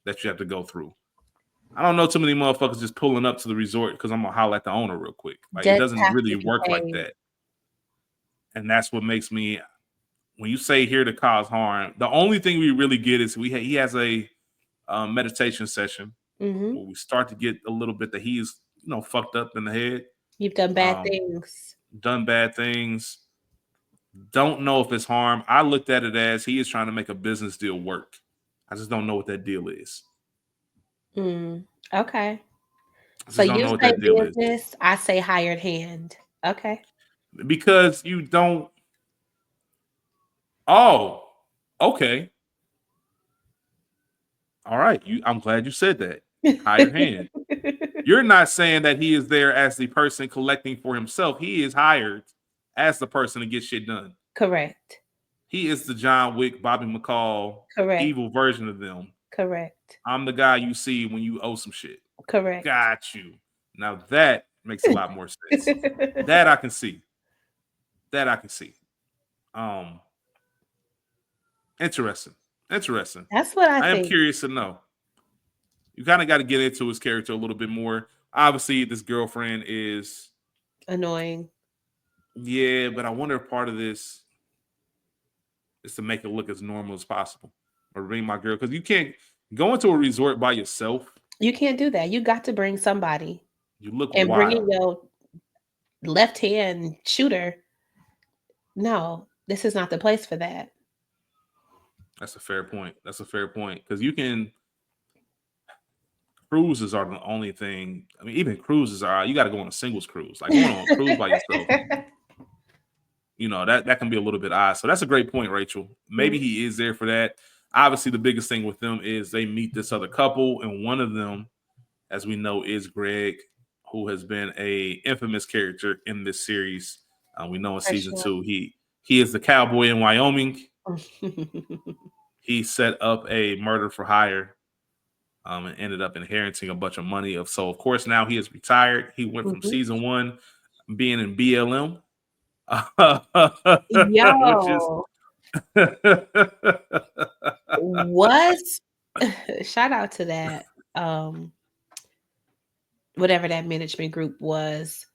That you have to go through. I don't know too many motherfuckers just pulling up to the resort because I'm gonna holler at the owner real quick. Like it Debts doesn't have really to be work like paid. that. And that's what makes me, when you say here to cause harm, the only thing we really get is he has a meditation session Mm-hmm. where we start to get a little bit that he's fucked up in the head, You've done bad um, things. done bad things. Don't know if it's harm. I looked at it as he is trying to make a business deal work. I just don't know what that deal is. Mm. Okay. I So just don't you know what say that deal is business, I say hired hand. Okay. because you don't. Oh, okay, all right. I'm glad you said that. Hired hand. You're not saying that he is there as the person collecting for himself. He is hired as the person to get shit done. Correct. He is the John Wick, Bobby McCall, Correct. evil version of them. Correct. I'm the guy you see when you owe some shit. Correct. Got you. Now that makes a lot more sense. That I can see. That I can see. Um, interesting. Interesting. That's what I I am think. curious to know. You kind of got to get into his character a little bit more. Obviously, this girlfriend is, Annoying. yeah, but I wonder if part of this is to make it look as normal as possible or bring my girl, because you can't go into a resort by yourself. You can't do that. You got to bring somebody. You look And bringing wild. your left hand shooter, no, this is not the place for that. That's a fair point. That's a fair point because you can. Cruises are the only thing. I mean, even cruises are. You got to go on a singles cruise. Like going on a cruise by yourself, that can be a little bit odd. So that's a great point, Rachel. Maybe Mhm. he is there for that. Obviously, the biggest thing with them is they meet this other couple, and one of them, as we know, is Greg, who has been a infamous character in this series. We know in For season sure. 2, he is the cowboy in Wyoming. He set up a murder for hire, and ended up inheriting a bunch of money. So of course now he is retired. He went from Mhm. season 1 being in BLM, which is Yo, was shout out to that whatever that management group was.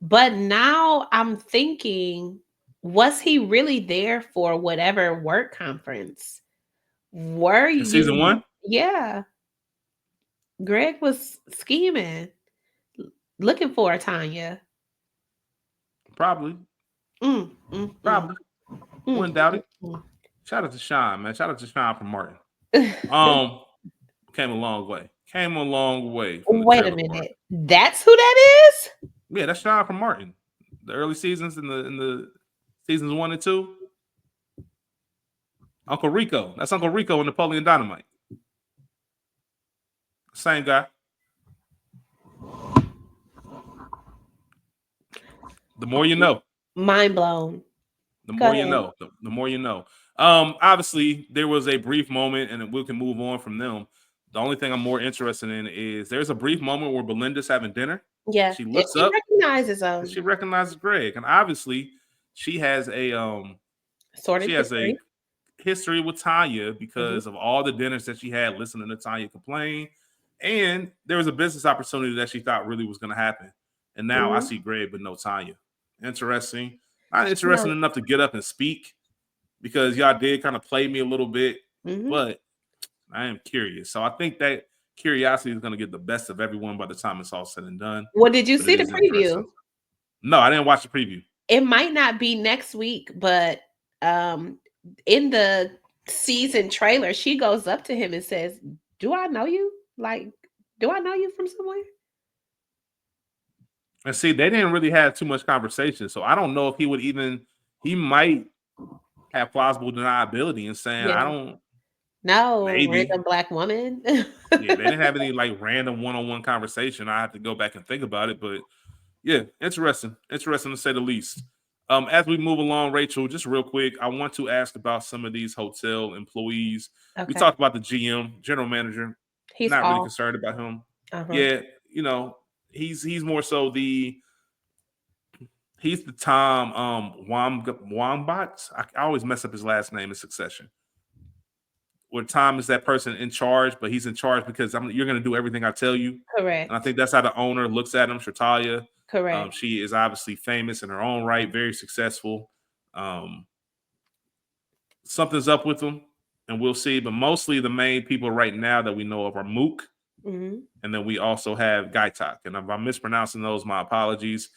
But now I'm thinking, was he really there for whatever work conference? Were in season you? 1, Yeah, Greg was scheming, looking for Tanya. probably, Mm, mm, mm, probably mm, wouldn't doubt mm, it. mm. Shout out to Sean, man. Shout out to Sean from Martin. Um, came a long way. Came a long way from the Wait a trailer park. minute. That's who that is? Yeah, that's Sean from Martin. The early seasons in the seasons 1 and 2. Uncle Rico. That's Uncle Rico in Napoleon Dynamite. Same guy. The more you know. Mind blown. The Go more you ahead. know. The more you know. Obviously, there was a brief moment, and we can move on from them. The only thing I'm more interested in is there's a brief moment where Belinda's having dinner. Yeah. She If looks he up recognizes and she him, recognizes Greg, and obviously, she has a sordid she has a history. history with Tanya Hmm. because of all the dinners that she had listening to Tanya complain. And there was a business opportunity that she thought really was going to happen. And now I Hmm. see Greg, but no Tanya. Interesting. Not interesting No. enough to get up and speak because y'all did kind of play me a little bit, Hmm. but I am curious. So I think that curiosity is going to get the best of everyone by the time it's all said and done. Well, did you But it see the is interesting. preview? No, I didn't watch the preview. It might not be next week, but um in the season trailer, she goes up to him and says, "Do I know you? Like, do I know you from somewhere?" And see, they didn't really have too much conversation. So I don't know if he would even, he might have plausible deniability and saying, I Yeah. don't, No, maybe. random black woman. Yeah, they didn't have any like random one-on-one conversation. I have to go back and think about it. But yeah, interesting. Interesting to say the least. As we move along, Rachel, just real quick, I want to ask about some of these hotel employees. We Okay. talked about the GM, general manager, He's not really off. concerned about him. Uh-huh. Yeah, you know, he's more so he's the Tom Wambot. I always mess up his last name in Succession. Where Tom is that person in charge, but he's in charge because you're going to do everything I tell you. And I Correct. think that's how the owner looks at him, Shritalia. Correct. She is obviously famous in her own right, very successful. Um, Something's up with them, and we'll see. But mostly the main people right now that we know of are Mook, Hmm. and then we also have Gaitak. And if I'm mispronouncing those, my apologies.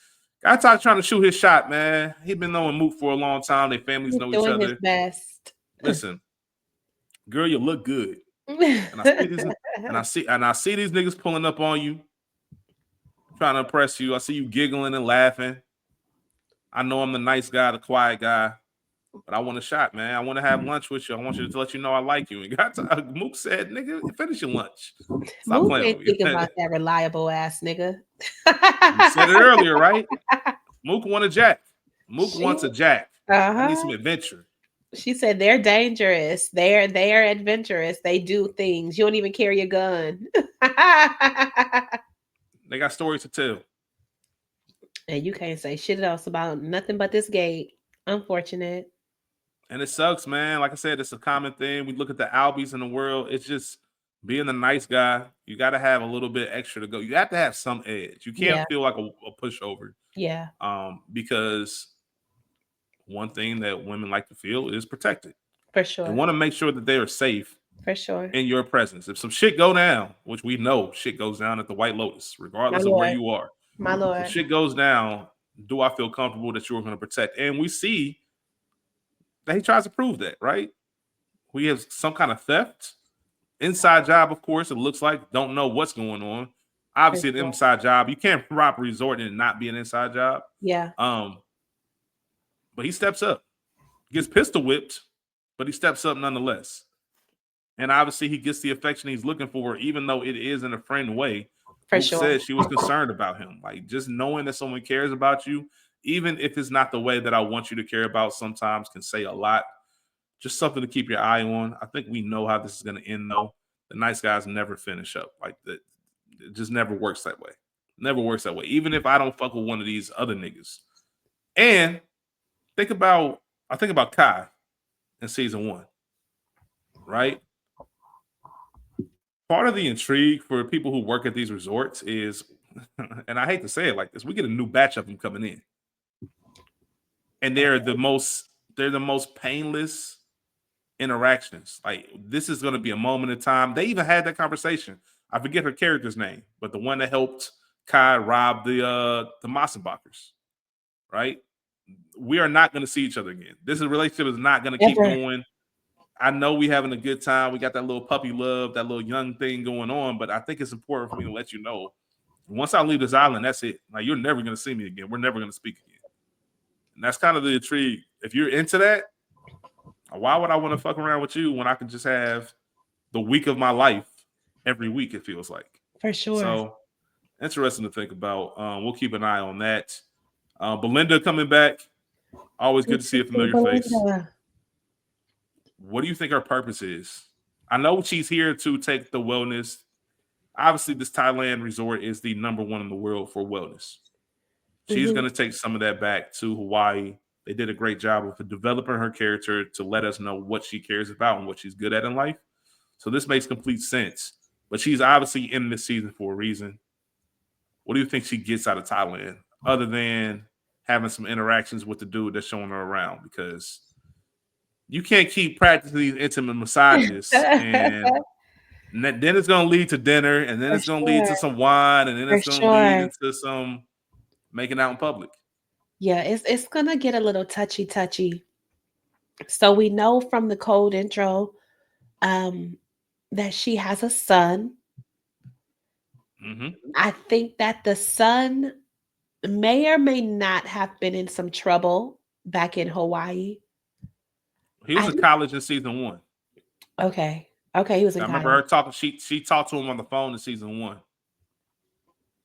Gaitak trying to shoot his shot, man. He's been knowing Mook for a long time. Their families He's know each doing his other. best. Listen, girl, you look good. And I see this, and I see these niggas pulling up on you, trying to impress you. I see you giggling and laughing. I know I'm the nice guy, the quiet guy, but I want a shot, man. I want to have lunch with you. I want you to let you know I like you. And got to, Mook said, nigga, finish your lunch. Stop Mook playing ain't with thinking me. about that reliable ass nigga. You said it earlier, right? Mook want a jack. Mook She wants a jack. I need uh-huh. some adventure. She said they're dangerous. They're adventurous. They do things. You don't even carry a gun. They got stories to tell. And you can't say shit else about nothing but this gate. Unfortunate. And it sucks, man. Like I said, it's a common thing. We look at the Albies in the world. It's just being the nice guy. You got to have a little bit extra to go. You have to have some edge. You can't Yeah, feel like a pushover. yeah, Because one thing that women like to feel is protected. for They sure. want to make sure that they are safe For sure. in your presence. If some shit go down, which we know shit goes down at the White Lotus, My regardless of where lord. you are, My if lord. shit goes down, do I feel comfortable that you're going to protect? And we see that he tries to prove that, right? We have some kind of theft. Inside job, of course, it looks like. Don't know what's going on. For Obviously, an sure. inside job. You can't rob resort and not be an inside job. Yeah, Um, but he steps up, gets pistol whipped, but he steps up nonetheless. And obviously, he gets the affection he's looking for, even though it is in a friend way. for Mook sure. said she was concerned about him. Like just knowing that someone cares about you, even if it's not the way that I want you to care about, sometimes can say a lot. Just something to keep your eye on. I think we know how this is going to end, though. The nice guys never finish up like that. It just never works that way. Never works that way. Even if I don't fuck with one of these other niggas. And think about, I think about Kai in season 1, right? Part of the intrigue for people who work at these resorts is, and I hate to say it like this, we get a new batch of them coming in, and they're the most painless interactions. Like this is going to be a moment in time. They even had that conversation. I forget her character's name, but the one that helped Kai rob the Massenbachers, right? We are not going to see each other again. This relationship is not going to keep Ever. going I know we having a good time. We got that little puppy love, that little young thing going on. But I think it's important for me to let you know, once I leave this island, that's it. Like, you're never gonna see me again. We're never gonna speak again. And that's kind of the intrigue. If you're into that, why would I want to fuck around with you when I can just have the week of my life every week? It feels like. For sure. So interesting to think about. We'll keep an eye on that. Belinda coming back. Always good to see a familiar face. Belinda. What do you think her purpose is? I know she's here to take the wellness. Obviously, this Thailand resort is the number one in the world for wellness. She's Mhm. going to take some of that back to Hawaii. They did a great job of developing her character to let us know what she cares about and what she's good at in life. So this makes complete sense. But she's obviously in this season for a reason. What do you think she gets out of Thailand other than having some interactions with the dude that's showing her around? Because you can't keep practicing these intimate massages and then it's going to lead to dinner, and then For it's going to lead sure. to some wine, and then For it's going to lead sure. into some making out in public. Yeah, it's gonna get a little touchy. So we know from the cold intro um that she has a son. Mm-hmm. I think that the son may or may not have been in some trouble back in Hawaii. He was I in college in season one. okay. Okay, he was I in remember college. her talking. She talked to him on the phone in season one.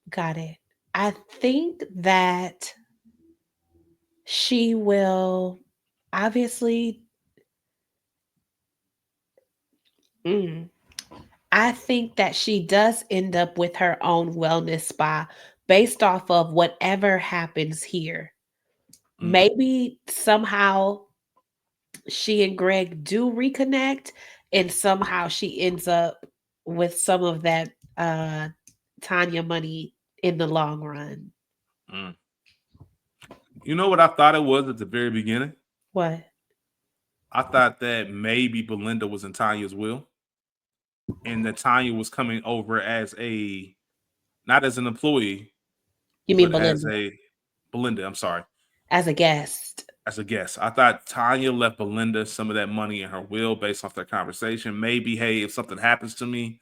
Got it. I think that she will obviously mm, I think that she does end up with her own wellness spa based off of whatever happens here. Mm. Maybe somehow she and Greg do reconnect and somehow she ends up with some of that uh Tanya money in the long run. Mm. You know what I thought it was at the very beginning? What? I thought that maybe Belinda was in Tanya's will, and that Tanya was coming over as a not as an employee, You mean but as Belinda a Belinda. I'm sorry, as a guest? as a guest. I thought Tanya left Belinda some of that money in her will based off their conversation. Maybe, hey, if something happens to me,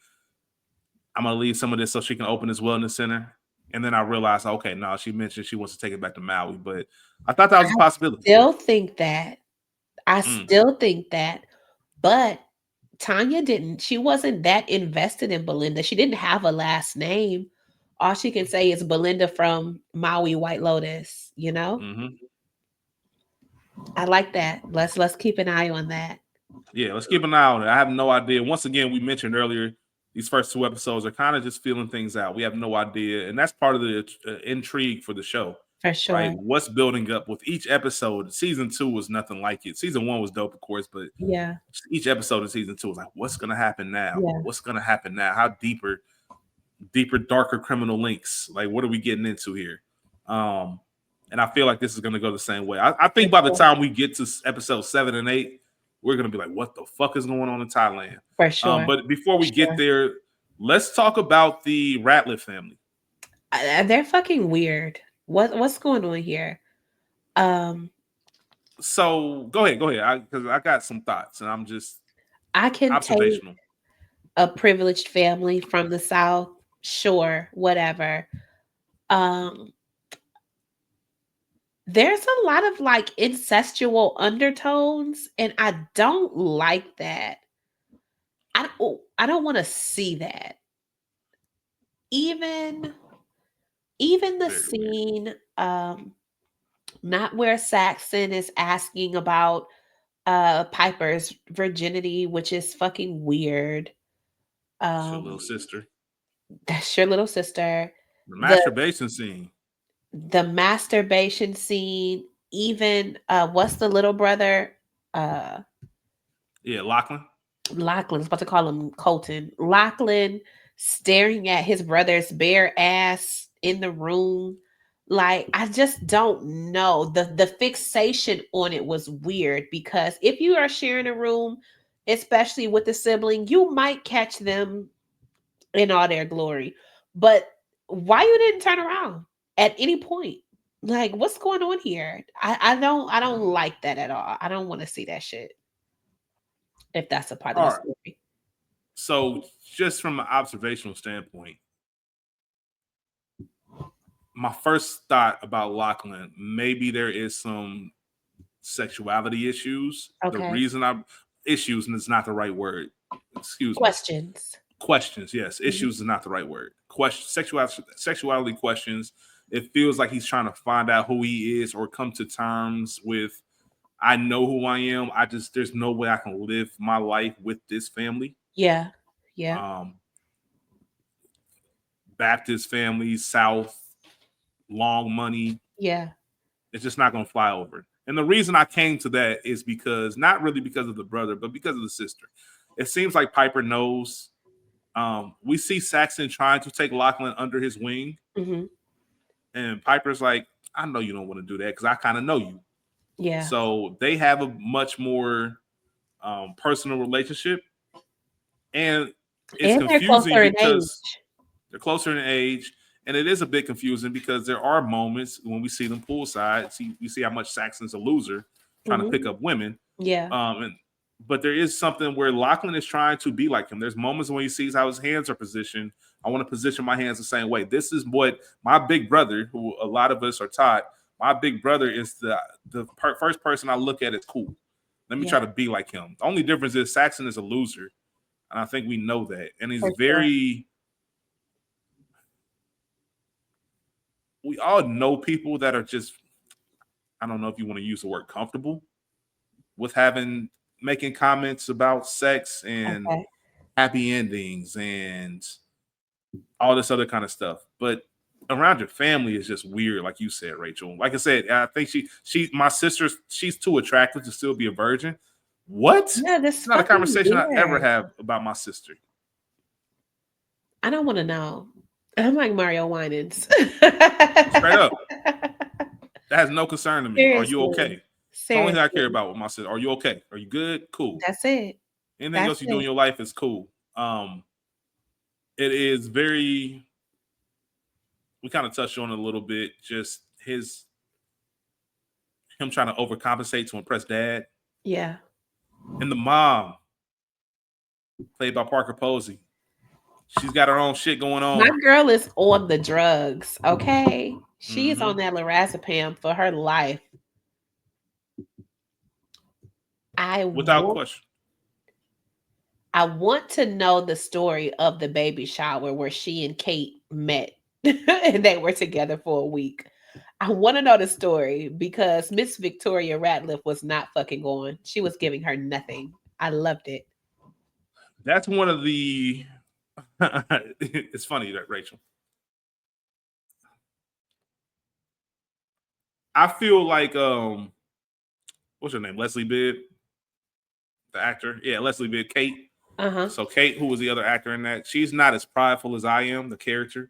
I'm gonna leave some of this so she can open this wellness center. And then I realized, okay, no, she mentioned she wants to take it back to Maui, but I thought that was a I possibility. still think that. I Mm, still think that. But Tanya didn't, she wasn't that invested in Belinda. She didn't have a last name. All she can say is Belinda from Maui White Lotus, you know? hmm I like that. Let's keep an eye on that. Yeah, let's keep an eye on it. I have no idea. Once again, we mentioned earlier, these first two episodes are kind of just feeling things out. We have no idea, and that's part of the intrigue for the show, For right? sure. What's building up with each episode? Season two was nothing like it. Season one was dope, of course, but Yeah. each episode of season two was like, what's gonna happen now? Yeah. What's gonna happen now? How deeper, darker criminal links? Like, what are we getting into here? Um, and I feel like this is gonna go the same way. I For think by the sure. time we get to episode 7 and 8, we're gonna be like, what the fuck is going on in Thailand? For sure. But before For we get sure. there, let's talk about the Ratliff family. They're fucking weird. What's going on here? Um, So go ahead, because I got some thoughts, and I'm just I can take observational. a privileged family from the South, sure, whatever. Um, there's a lot of like incestual undertones, and I don't like that. I don't want to see that. Even even the Very weird. scene, not where Saxon is asking about Piper's virginity, which is fucking weird. It's your little Um, sister. that's your little sister. The The masturbation scene. the masturbation scene, even what's the little brother? Uh Yeah, Lachlan. Lachlan's about to call him Colton. Lachlan staring at his brother's bare ass in the room. Like, I just don't know. The fixation on it was weird because if you are sharing a room, especially with a sibling, you might catch them in all their glory. But why you didn't turn around at any point? Like, what's going on here? I don't like that at all. I don't want to see that shit. if that's a part of All the right. story. So just from an observational standpoint, my first thought about Lachlan, maybe there is some sexuality issues. The Okay. reason I'm issues and it's not the right word. Excuse me. Questions. Questions, yes. Mhm. Issues is not the right word. Sexuality questions. It feels like he's trying to find out who he is or come to terms with. I know who I am. I just there's no way I can live my life with this family. Yeah. Yeah. Um, Baptist family, South, long money. Yeah. It's just not going to fly over. And the reason I came to that is because not really because of the brother, but because of the sister. It seems like Piper knows. We see Saxon trying to take Lachlan under his wing, Hmm. and Piper's like, I know you don't want to do that because I kind of know you. Yeah. So they have a much more personal relationship. And it's And they're confusing closer in because age. they're closer in age. And it is a bit confusing because there are moments when we see them poolside. We see how much Saxon's a loser trying to pick Hmm. up women. Yeah. And but there is something where Lachlan is trying to be like him. There's moments when he sees how his hands are positioned. I want to position my hands the same way. This is what my big brother, who a lot of us are taught, my big brother is the first person I look at as cool. Let me Yeah. try to be like him. The only difference is Saxon is a loser, and I think we know that. And he's For sure. very. We all know people that are just. I don't know if you want to use the word comfortable with having making comments about sex and Okay. happy endings and all this other kind of stuff. But around your family is just weird, like you said, Rachel. Like I said, I think my sister, she's too attractive to still be a virgin. What? Yeah, It's this not a fucking conversation I ever weird. have about my sister. I don't want to know. I'm like Mario Winans. Straight up. That has no concern to me. Are you Seriously. okay? It's the only thing I care Seriously. about with my sister. Are you okay? Are you good? Cool. That's it. Anything That's else you do in it. your life is cool. Um, it is very we kind of touched on it a little bit, just him trying to overcompensate to impress dad. Yeah. And the mom, played by Parker Posey. She's got her own shit going My on. girl is on the drugs, okay? She is on Mm-hmm. that lorazepam for her life. I Without want question. I want to know the story of the baby shower where she and Kate met and they were together for a week. I want to know the story because Miss Victoria Ratliff was not fucking going. She was giving her nothing. I loved it. That's one of the it's funny that Rachel. I feel like what's her name? Leslie Bibb, the actor. Yeah, Leslie Bibb, Kate. Uh-huh. So Kate, who was the other actor in that, she's not as prideful as I am, the character.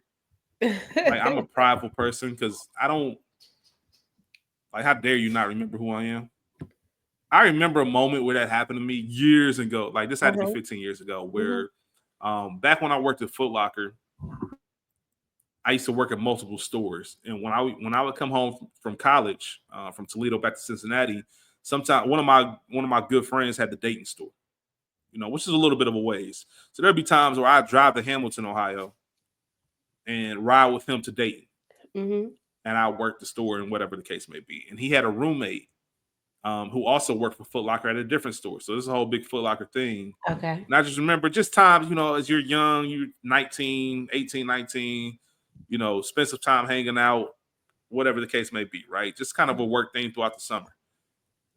Like I'm a prideful person because I don't like how dare you not remember who I am? I remember a moment where that happened to me years ago. Like this had to be Uh-huh. 15 years ago, Mhm. where back when I worked at Foot Locker, I used to work at multiple stores, and when I would come home from college, from Toledo back to Cincinnati, sometimes one of my good friends had the Dayton store, which is a little bit of a ways. So there'd be times where I drive to Hamilton, Ohio, and ride with him to Dayton, Mhm. and I work the store and whatever the case may be. And he had a roommate who also worked for Foot Locker at a different store. So this is a whole big Foot Locker thing. Okay. And I just remember just times, as you're young, you're 19, 18, 19, spend some time hanging out, whatever the case may be, right? Just kind of a work thing throughout the summer.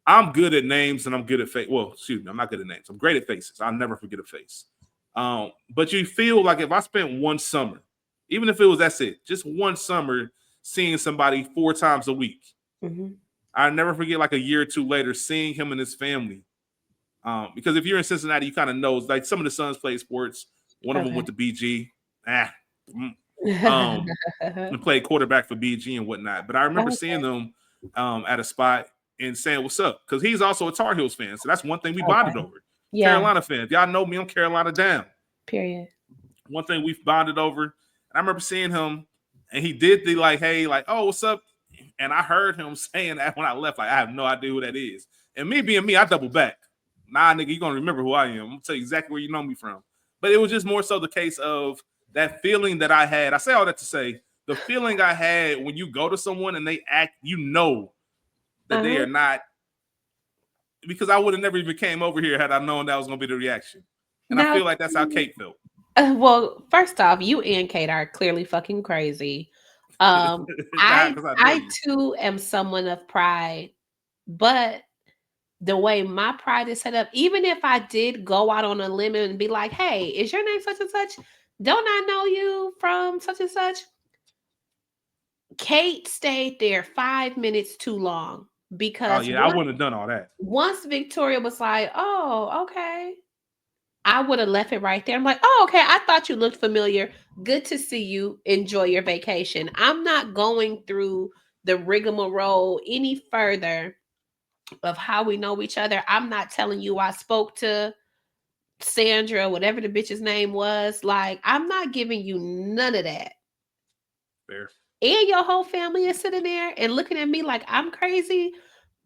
I'm good at names and I'm good at face. Well, excuse me, I'm not good at names. I'm great at faces. I'll never forget a face. But you feel like if I spent one summer, even if it was that's it, just one summer seeing somebody 4 times a week, Mhm. I never forget like a year or two later seeing him and his family. Because if you're in Cincinnati, you kind of know like some of the sons play sports. One of them went Okay. to BG. Um, and played quarterback for BG and whatnot. But I remember seeing Okay. them at a spot and saying, "What's up?" Because he's also a Tar Heels fan, so that's one thing we bonded Okay. over. Yeah. Carolina fans, y'all know me. I'm Carolina down. Period. One thing we've bonded over. And I remember seeing him, and he did the like, "Hey, like, oh, what's up?" And I heard him saying that when I left. Like, I have no idea who that is. And me being me, I double back. Nah, nigga, you gonna remember who I am. I'm gonna tell you exactly where you know me from. But it was just more so the case of that feeling that I had. I say all that to say the feeling I had when you go to someone and they act, you know that they Uh-huh. are not, because I would have never even came over here had I known that was gonna be the reaction. And I Now, feel like that's how Kate felt. well, first off, you and Kate are clearly fucking crazy. Um, Nah, I because I know I you. too am someone of pride, but the way my pride is set up, even if I did go out on a limb and be like, "Hey, is your name such and such? Don't I know you from such and such?" Kate stayed there 5 minutes too long Oh because yeah, I wouldn't have done all that. once Victoria was like, "Oh, okay," I would have left it right there. I'm like, "Oh, okay. I thought you looked familiar. Good to see you. Enjoy your vacation." I'm not going through the rigmarole any further of how we know each other. I'm not telling you I spoke to Sandra, whatever the bitch's name was. Like, I'm not giving you none of that. Fair. And your whole family is sitting there and looking at me like I'm crazy.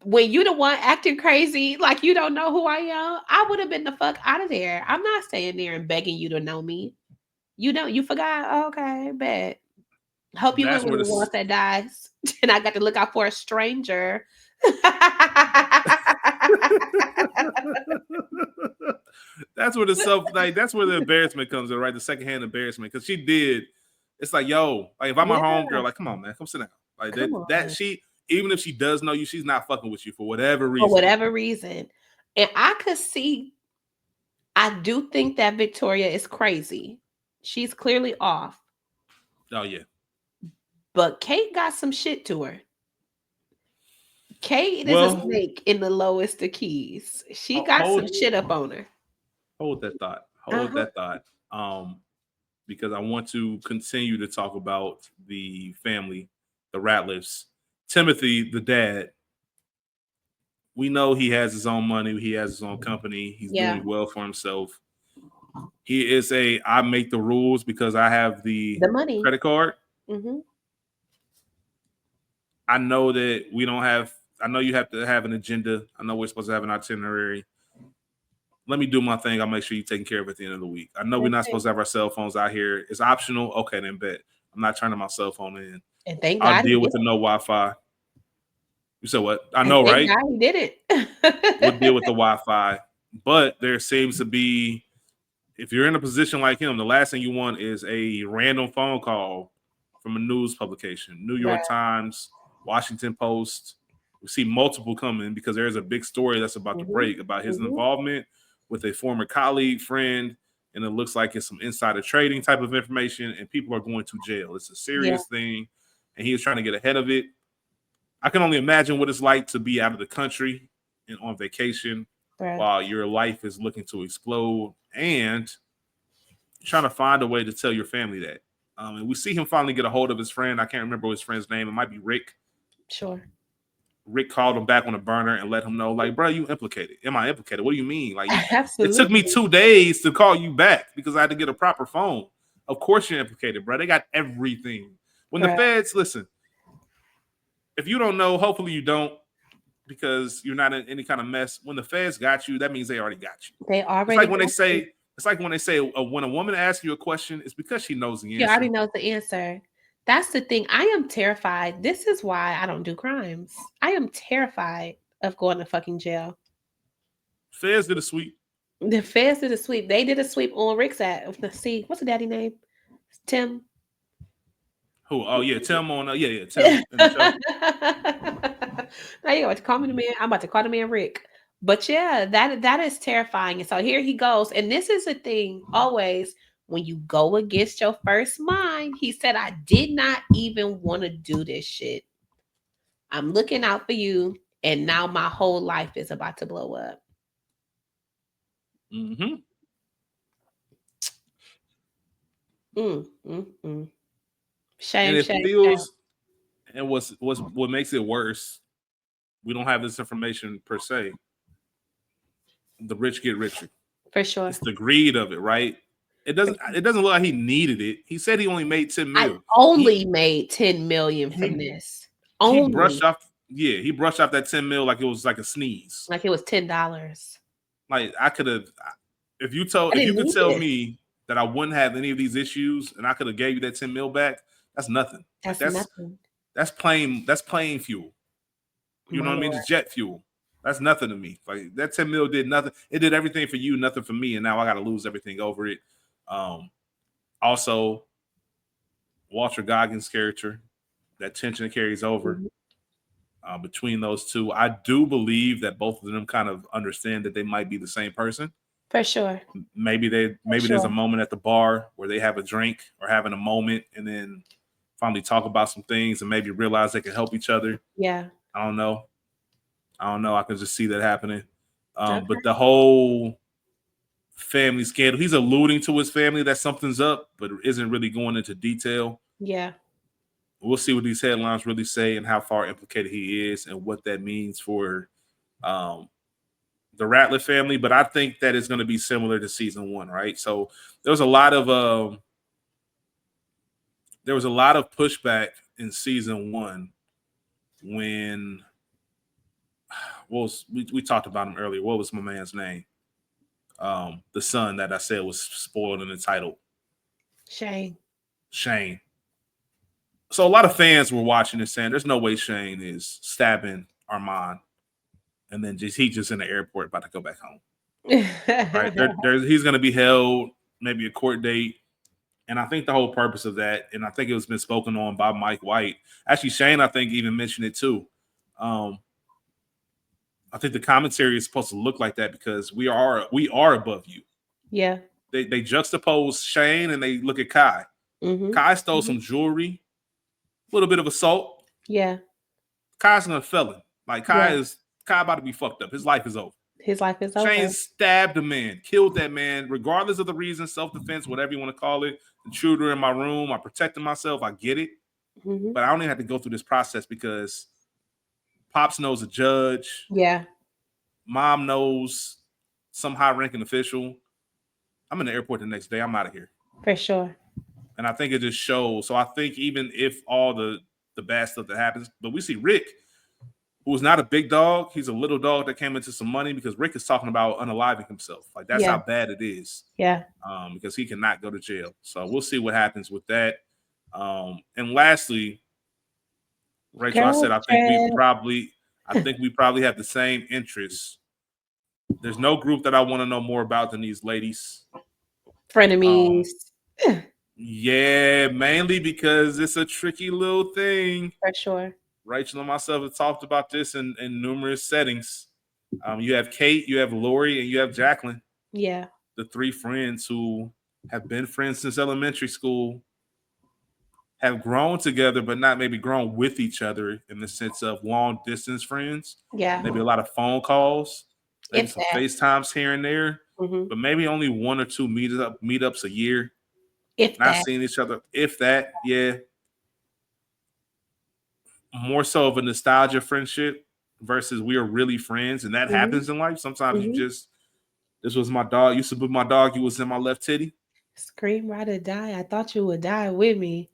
When you the one acting crazy, like you don't know who I am, I would have been the fuck out of there. I'm not staying there and begging you to know me. You don't, you forgot? Oh, okay, bet. Hope you went That's with where the ones this. that dies. And I got to look out for a stranger. That's where the self, like that's where the embarrassment comes in, right? The secondhand embarrassment, because she did. It's like, yo, like if I'm a Yeah, home girl, like come on, man, come sit down. Like come that on. she, even if she does know you, she's not fucking with you for whatever For reason. whatever reason. And I could see, I do think that Victoria is crazy. She's clearly off. Oh yeah. But Kate got some shit to her. Kate is a Well, snake in the lowest of keys. She got some hold shit up on her. hold that thought. Hold Uh-huh. that thought. Because I want to continue to talk about the family, the Ratliffs. Timothy, the dad, we know he has his own money, he has his own company, he's Yeah. doing well for himself. He is a I make the rules because I have the The money. credit card. Hmm. I know that we don't have. I know you have to have an agenda. I know we're supposed to have an itinerary. Let me do my thing. I'll make sure you're taking care of it at the end of the week. I know we're That's not it. supposed to have our cell phones out here. It's optional. Okay, then bet. I'm not turning my cell phone in. And thank I'll God he deal did with the it. no Wi-Fi. You said what? I And know, thank right? God he did We'll deal with it. the Wi-Fi. But there seems to be, if you're in a position like him, the last thing you want is a random phone call from a news publication, New Right. York Times, Washington Post. We see multiple coming because there's a big story that's about to Hmm. break about his Hmm. involvement with a former colleague, friend, and it looks like it's some insider trading type of information, and people are going to jail. It's a Yeah. serious thing, and he is trying to get ahead of it. I can only imagine what it's like to be out of the country and on vacation Right. while your life is looking to explode and trying to find a way to tell your family that. And we see him finally get a hold of his friend. I can't remember his friend's name. It might be Rick. Sure. Rick called him back on the burner and let him know, like, bro, you implicated. Am I implicated? What do you mean? Like, it took me Absolutely. 2 days to call you back because I had to get a proper phone. Of course you're implicated, bro. They got everything. When the Right. feds, listen, if you don't know, hopefully you don't because you're not in any kind of mess. When the feds got you, that means they already got you. They It's already like when they got you. say, when a woman asks you a question, it's because she knows the She already answer. knows the answer. That's the thing. I am terrified. This is why I don't do crimes. I am terrified of going to fucking jail. Feds did a sweep. The feds did a sweep. They did a sweep on Rick's at. Let's see. What's the daddy name? Tim. Who? Oh yeah, Tim on. Yeah, Tim in the show. Now you about to call me the man. I'm about to call the man Rick. But yeah, that is terrifying. And so here he goes. And this is the thing always when you go against your first mind. He said, I did not even want to do this shit. I'm looking out for you. And now my whole life is about to blow up. Mm-hmm. Mm, mm, mm. And Shame, it shame, shame. feels, and what makes it worse, we don't have this information per se. The rich get richer. For sure. It's the greed of it, right? It doesn't look like he needed it. He said he only made 10 I mil. He only made 10 million from he this. he Only. brushed off, yeah, he brushed off that 10 mil like it was like a sneeze. Like it was $10. Like I could have, I if you didn't could need tell this. me that I wouldn't have any of these issues and I could have gave you that 10 mil back, that's nothing. Like That's nothing, that's plane fuel. You know my what I mean? lord. It's jet fuel. That's nothing to me. Like that 10 mil did nothing. It did everything for you, nothing for me, and now I got to lose everything over it. Um, Also, Walter Goggins' character, that tension carries over Mhm. between those two. I do believe that both of them kind of understand that they might be the same person. For sure. For Maybe there's a sure. moment at the bar where they have a drink or having a moment, and then finally talk about some things and maybe realize they can help each other. Yeah. I don't know. I don't know. I can just see that happening. But Okay. the whole family scandal, he's alluding to his family that something's up, but isn't really going into detail. Yeah. We'll see what these headlines really say and how far implicated he is and what that means for um, the Ratliff family. But I think that it's going to be similar to season one, right? So there was a lot of pushback in season one when we talked about him earlier. What was my man's name? The son that I said was spoiled in the title, Shane. Shane. So a lot of fans were watching and saying, "There's no way Shane is stabbing Armand, and then he's just in the airport about to go back home." Right? He's going to be held, maybe a court date, and I think the whole purpose of that, and I think it was been spoken on by Mike White. Actually, Shane, I think even mentioned it too. Um, I think the commentary is supposed to look like that because we are above you. Yeah. They juxtapose Shane and they look at Kai. Mhm. Kai stole Mhm. some jewelry, a little bit of assault. Yeah. Kai's a felon. Like Yeah. Kai about to be fucked up. His life is over. His life is Shane over. stabbed a man, killed that man, regardless of the reason, self-defense, whatever you want to call it. Intruder in my room. I protected myself. I get it. Mhm. But I don't even have to go through this process because Pops knows a judge. Yeah. Mom knows some high-ranking official. I'm in the airport the next day. I'm out of here. For sure. And I think it just shows. So I think even if all the bad stuff that happens, but we see Rick, who is not a big dog, he's a little dog that came into some money because Rick is talking about unaliving himself. Like that's Yeah. how bad it is. Yeah. Because he cannot go to jail. So we'll see what happens with that. And lastly, Rachel, I Girl said trip. I think we probably have the same interests. There's no group that I want to know more about than these ladies. Um, Frenemies. yeah, mainly because it's a tricky little thing. For sure. Rachel and myself have talked about this in numerous settings. You have Kate, you have Lori, and you have Jacqueline, Yeah. the three friends who have been friends since elementary school, have grown together, but not maybe grown with each other in the sense of long distance friends. Yeah. Maybe a lot of phone calls, maybe If some that. FaceTimes here and there, Mhm. but maybe only one or two meetups a year. If Not that. seeing each other, if that, yeah. More so of a nostalgia friendship versus we are really friends, and that Mhm. happens in life. Sometimes you Mhm. just this was my dog. Used to be my dog. You was in my left titty. Scream, ride or die. I thought you would die with me.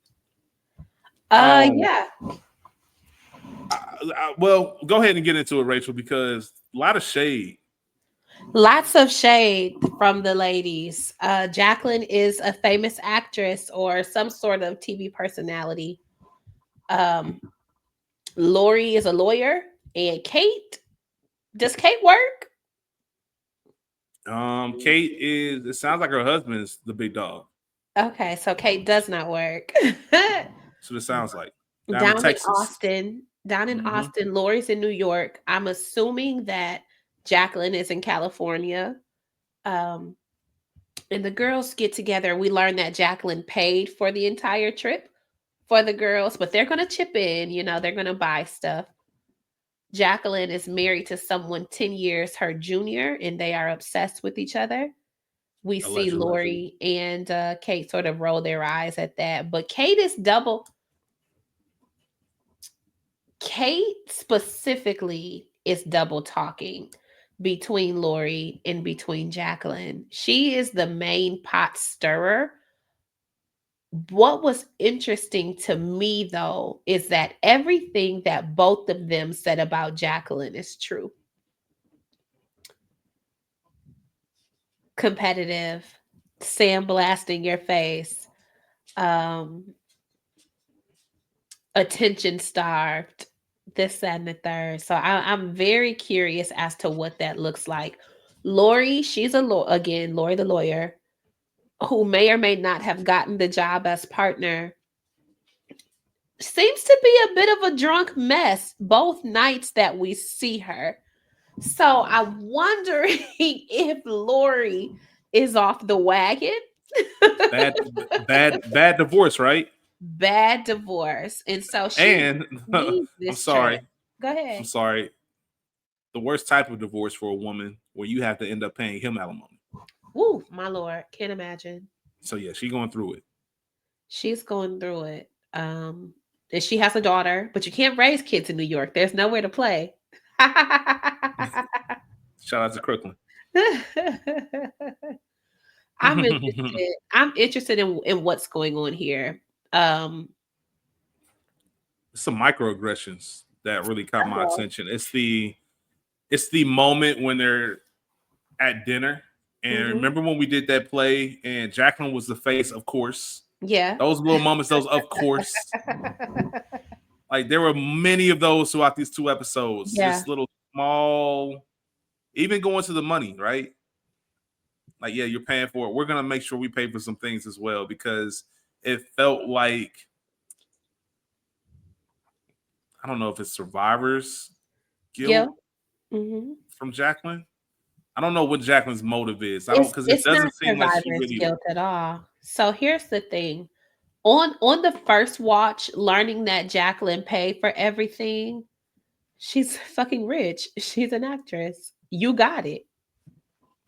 Um, Yeah. well, go ahead and get into it, Rachel, because a lot of shade. Lots of shade from the ladies. Jacqueline is a famous actress or some sort of TV personality. Um, Lori is a lawyer, and Kate. Does Kate work? Kate is. It sounds like her husband's the big dog. Okay, so Kate does not work. That's what it sounds like. Down in down in Texas. Austin, down in Mm-hmm. Austin, Lori's in New York. I'm assuming that Jacqueline is in California. Um, and the girls get together. We learn that Jacqueline paid for the entire trip for the girls, but they're going to chip in, they're going to buy stuff. Jacqueline is married to someone 10 years her junior, and they are obsessed with each other. We see Allegedly. Lori and Kate sort of roll their eyes at that, but Kate specifically is double talking between Lori and between Jacqueline. She is the main pot stirrer. What was interesting to me, though, is that everything that both of them said about Jacqueline is true. competitive, sandblasting your face, um, attention starved, this, that, and the third. So I'm very curious as to what that looks like. Lori, she's again, Lori the lawyer, who may or may not have gotten the job as partner, seems to be a bit of a drunk mess both nights that we see her. So I'm wondering if Lori is off the wagon. Bad, bad divorce, right? Bad divorce. And so she And needs I'm this trip. sorry, Go I'm ahead. sorry. The worst type of divorce for a woman where you have to end up paying him alimony. Woo, my lord. Can't imagine. So yeah, she going through it. She's going through it. And she has a daughter, but you can't raise kids in New York. There's nowhere to play. Shout out to Crooklyn. I'm interested. I'm interested in what's going on here. Um, Some microaggressions that really caught my okay. attention. It's the moment when they're at dinner. And Hmm. remember when we did that play and Jacqueline was the face, of course. Yeah. Those little moments, those of course. Like there were many of those throughout these 2 episodes. Yeah. Just little small, even going to the money, right? Like, yeah, you're paying for it. We're gonna make sure we pay for some things as well because it felt like I don't know if it's survivor's Yeah. guilt Hmm. from Jacqueline. I don't know what Jacqueline's motive is. I don't It's because it it's not doesn't seem like she survivor's really guilt at all. So here's the thing. On the first watch, learning that Jacqueline paid for everything, she's fucking rich. She's an actress. You got it.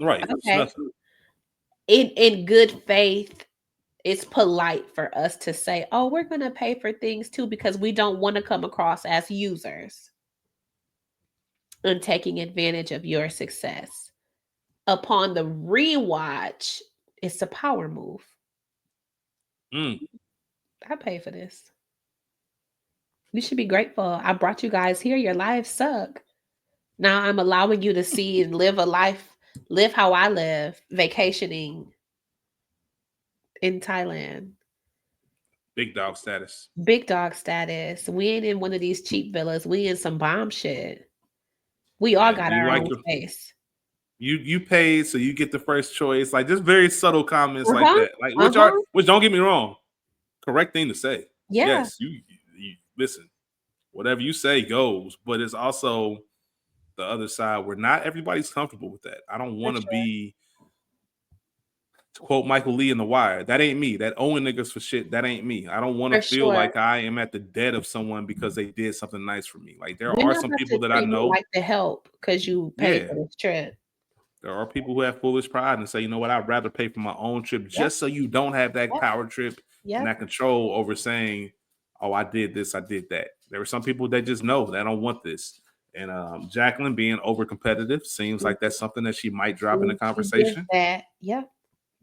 right. It's Okay. nothing. In good faith, it's polite for us to say, "Oh, we're going to pay for things too because we don't want to come across as users and taking advantage of your success." Upon the rewatch, it's a power move. Mm. I pay for this. You should be grateful. I brought you guys here. Your lives suck. Now I'm allowing you to see and live a life, live how I live, vacationing in Thailand. Big dog status. Big dog status. We ain't in one of these cheap villas. We in some bomb shit. We all Yeah. got Do you our like own your space. you paid so you get the first choice? Like just very subtle comments like Uh-huh. that. Like Uh-huh. which don't get me wrong. Correct thing to say. Yeah, Yes, you listen. Whatever you say goes, but it's also the other side where not everybody's comfortable with that. I don't for want to sure. be to quote Michael Lee in The Wire. That ain't me. That owing niggas for shit. That ain't me. I don't want to For feel sure. like I am at the debt of someone because they did something nice for me. Like there We're are not some about to people that I treat me know. like the help because you paid Yeah, for this trip. there are people who have foolish pride and say, you know what, I'd rather pay for my own trip Yep, just so you don't have that yep, power trip and yep. that control over saying, oh, I did this, I did that. There are some people that just know that I don't want this. And Jacqueline being over competitive seems like Mhm. that's something that she might drop in the She gives conversation. that. Yep,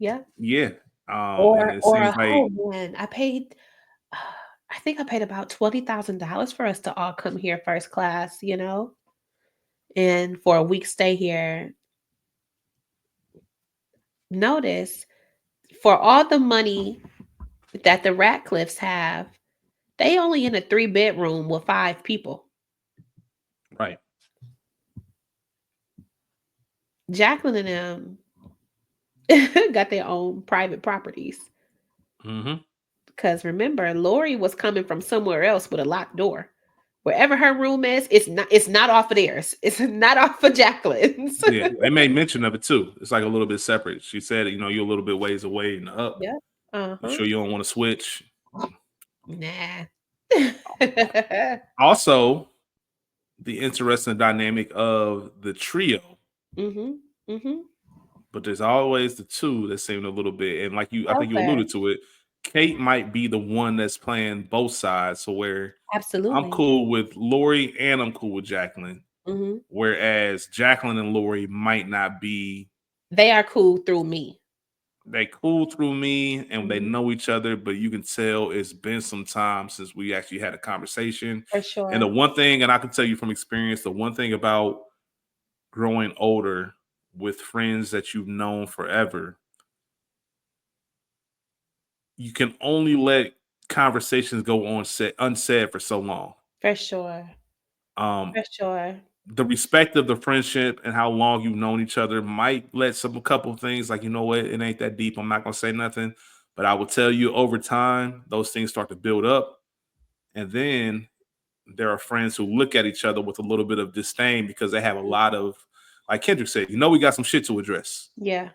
yep. Yeah. And it Or seems a like, oh man, I paid I think I paid about $20,000 for us to all come here first class, and for a week stay here. Notice for all the money that the Ratcliffes have, they only in a 3 bedroom with 5 people. right. Jacqueline and them got their own private properties. Mm-hmm. Because remember, Lori was coming from somewhere else with a locked door. Wherever her room is, it's not off of theirs. It's not off of Jacqueline's. Yeah, they made mention of it too. It's like a little bit separate. She said, you're a little bit ways away and up. Yep. You Uh-huh. sure you don't want to switch? Nah. Also, the interesting dynamic of the trio, Mhm. Mhm. but there's always the two that seem a little bit, and I think you Okay. alluded to it. Kate might be the one that's playing both sides, so where I'm Absolutely. cool with Lori and I'm cool with Jacqueline, Mhm. whereas Jacqueline and Lori might not be. They are cool through me. They cool through me and they Mhm. know each other, but you can tell it's been some time since we actually had a conversation. For And the sure. one thing, and I can tell you from experience, the one thing about growing older with friends that you've known forever, you can only let conversations go on unsaid for so long. For sure. Um, For sure. the respect of the friendship and how long you've known each other might let a couple of things like, you know what, it ain't that deep. I'm not gonna say nothing. But I will tell you over time, those things start to build up. And then there are friends who look at each other with a little bit of disdain because they have a lot of, like Kendrick said, we got some shit to address. Yeah.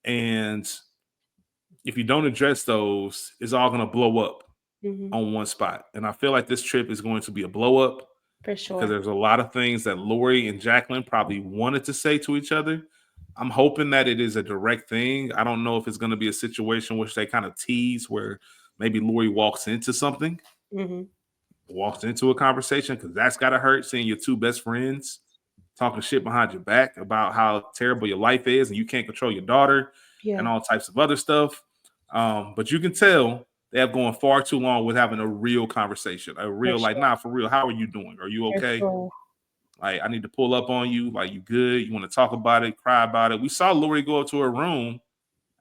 And if you don't address those, it's all gonna blow up Hmm. on one spot. And I feel like this trip is going to be a blow up For because sure. there's a lot of things that Lori and Jacqueline probably wanted to say to each other. I'm hoping that it is a direct thing. I don't know if it's going to be a situation which they kind of tease where maybe Lori Hmm. walks into a conversation, because that's got to hurt seeing your two best friends talking shit behind your back about how terrible your life is and you can't control your daughter and Yeah. all types of other stuff. But you can tell they have gone far too long with having a real conversation, a For real, like, sure. nah, for real, how are you doing? Are you For okay? sure. Like, I need to pull up on you. Like, you good? You want to talk about it, cry about it? We saw Lori go up to her room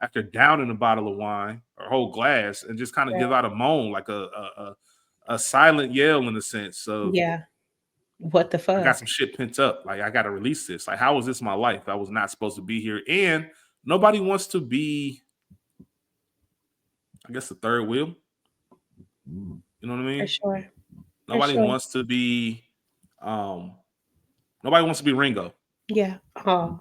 after downing a bottle of wine or a whole glass and just kind of give Yeah. out a moan, like a silent yell in the sense of, Yeah. What the I got fuck? some shit pent up. Like, I got to release this. Like, how is this my life? I was not supposed to be here. And nobody wants to be, I guess, the third wheel. You know what I For mean? sure. For Nobody sure. wants to be, um, nobody wants to be Ringo. Yeah. Oh.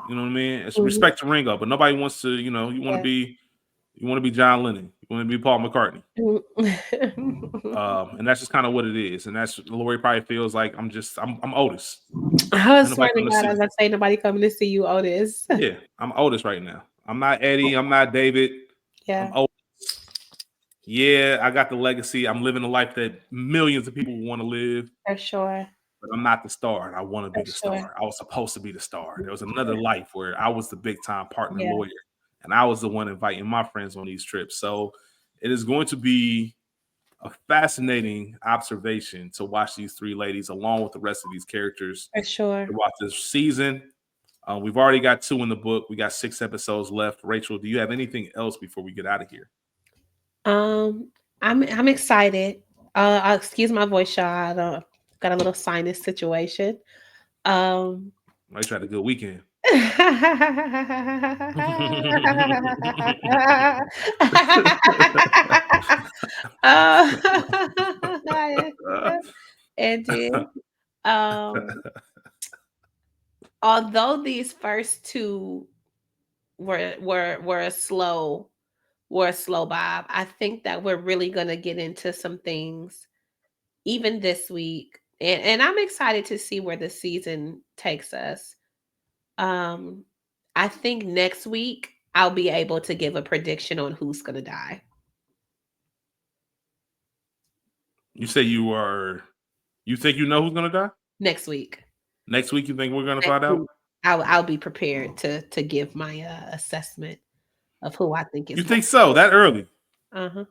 You know what I mean? It's Hmm. respect to Ringo, but nobody wants to, Yeah. you want to be John Lennon. You want to be Paul McCartney. And that's just kind of what it is. And that's Lori probably feels like I'm Otis. I And nobody swear to come to God, see as me. I say, nobody coming to see you, Otis. Yeah, I'm Otis right now. I'm not Eddie. I'm not David. I'm Yeah, Otis. Yeah, I got the legacy. I'm living a life that millions of people want to live, for sure. but I'm not the star, and I want to For be the sure. star. I was supposed to be the star. There was another life where I was the big time partner Yeah, lawyer, and I was the one inviting my friends on these trips. So it is going to be a fascinating observation to watch these three ladies along with the rest of these characters for sure. throughout this season. We've already got 2 in the book. We got 6 episodes left. Rachel, do you have anything else before we get out of here? Um, I'm excited. Excuse my voice, y'all. I don't, got a little sinus situation. Um, Rachel had a good weekend. uh, it did. Um, although these first two were a slow vibe, I think that we're really gonna get into some things even this week, and I'm excited to see where the season takes us. Um, I think next week I'll be able to give a prediction on who's gonna die You say you think you know who's gonna die? next week. Next week you think we're gonna Next find out? week, I'll be prepared to give my assessment of who I think is You going. think so? That early? Uh-huh.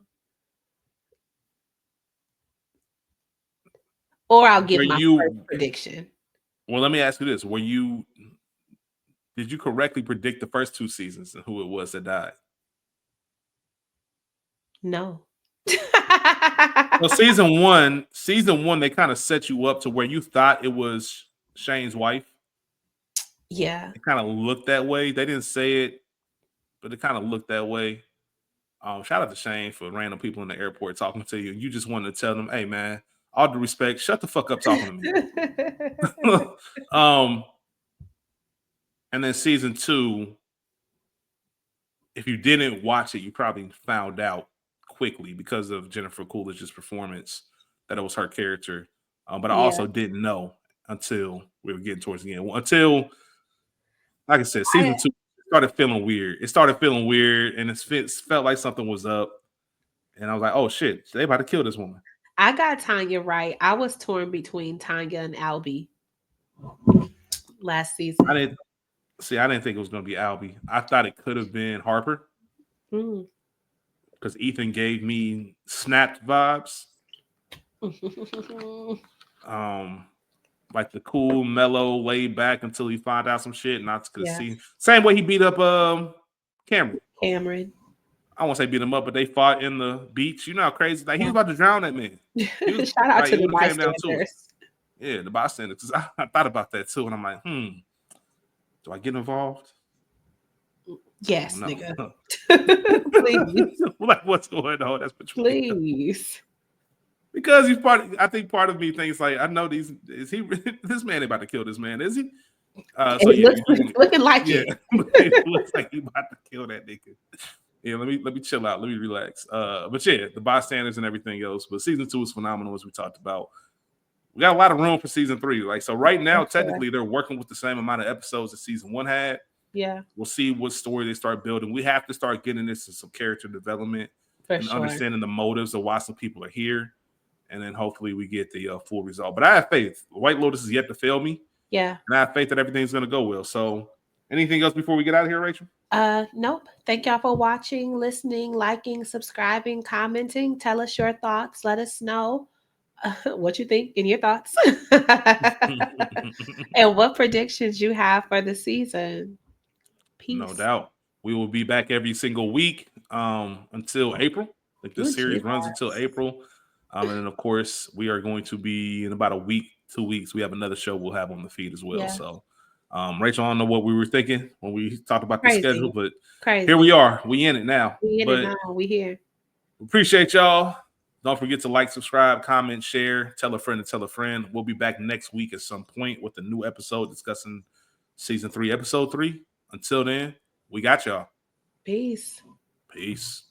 Or I'll give Were my first you prediction. well, let me ask you this. Did you correctly predict the first 2 seasons and who it was that died? No. Well, season one, they kind of set you up to where you thought it was Shane's wife. Yeah. It kind of looked that way. They didn't say it, but it kind of looked that way. Shout out to Shane for random people in the airport talking to you. You just wanted to tell them, hey man, all due respect, shut the fuck up talking to me. um, and then season 2, if you didn't watch it, you probably found out quickly because of Jennifer Coolidge's performance that it was her character. But I Yeah. also didn't know until we were getting towards the end. Until, like I said, season I 2 started feeling weird. It started feeling weird, and felt like something was up. And I was like, oh shit, they about to kill this woman. I got Tanya right. I was torn between Tanya and Albie last I season. didn't I didn't think it was going to be Albie. I thought it could have been Harper Mm. because Ethan gave me snapped vibes. Um, like the cool, mellow, laid back until he find out some shit. Not to Yeah. see same way he beat up Cameron. Cameron. I won't say beat him up, but they fought in the beach. You know how crazy, like he was Yeah. about to drown that man. He was Shout out like to it the would have came down to it. bystanders. Yeah, the bystanders. 'Cause I thought about that too, and I'm like, do I get involved? I don't Yes, nigga. know. Please. Like what's going on? That's between us. Please. Because he's part. I think part of me thinks like I know these. Is he? This man ain't about to kill this man, is he? So It yeah, looks you do want to. looking like Yeah, it. it looks like he about to kill that nigga. Yeah, let me chill out. Let me relax. But yeah, the bystanders and everything else. But season 2 is phenomenal, as we talked about. We got a lot of room for season 3. Like so, right now, For sure. technically, they're working with the same amount of episodes that season 1 had. Yeah, We'll see what story they start building. We have to start getting this in some character development for and sure. understanding the motives of why some people are here, and then hopefully we get the full result. But I have faith. White Lotus is yet to fail me, Yeah. and I have faith that everything's going to go well. So, anything else before we get out of here, Rachel? Nope. Thank y'all for watching, listening, liking, subscribing, commenting. Tell us your thoughts. Let us know what you think and your thoughts. And what predictions you have for the season. No Peace. doubt. We will be back every single week until April. I think this Ooh, series runs Jesus. until April. And then, of course, we are going to be in about a week, 2 weeks. We have another show we'll have on the feed as well. Yeah. So, Rachel, I don't know what we were thinking when we talked about the schedule, Crazy. but Crazy. here we are. We in it now. We in it But now. We here. appreciate y'all. Don't forget to like, subscribe, comment, share, tell a friend to tell a friend. We'll be back next week at some point with a new episode discussing season 3, episode 3. Until then, we got y'all. Peace. Peace.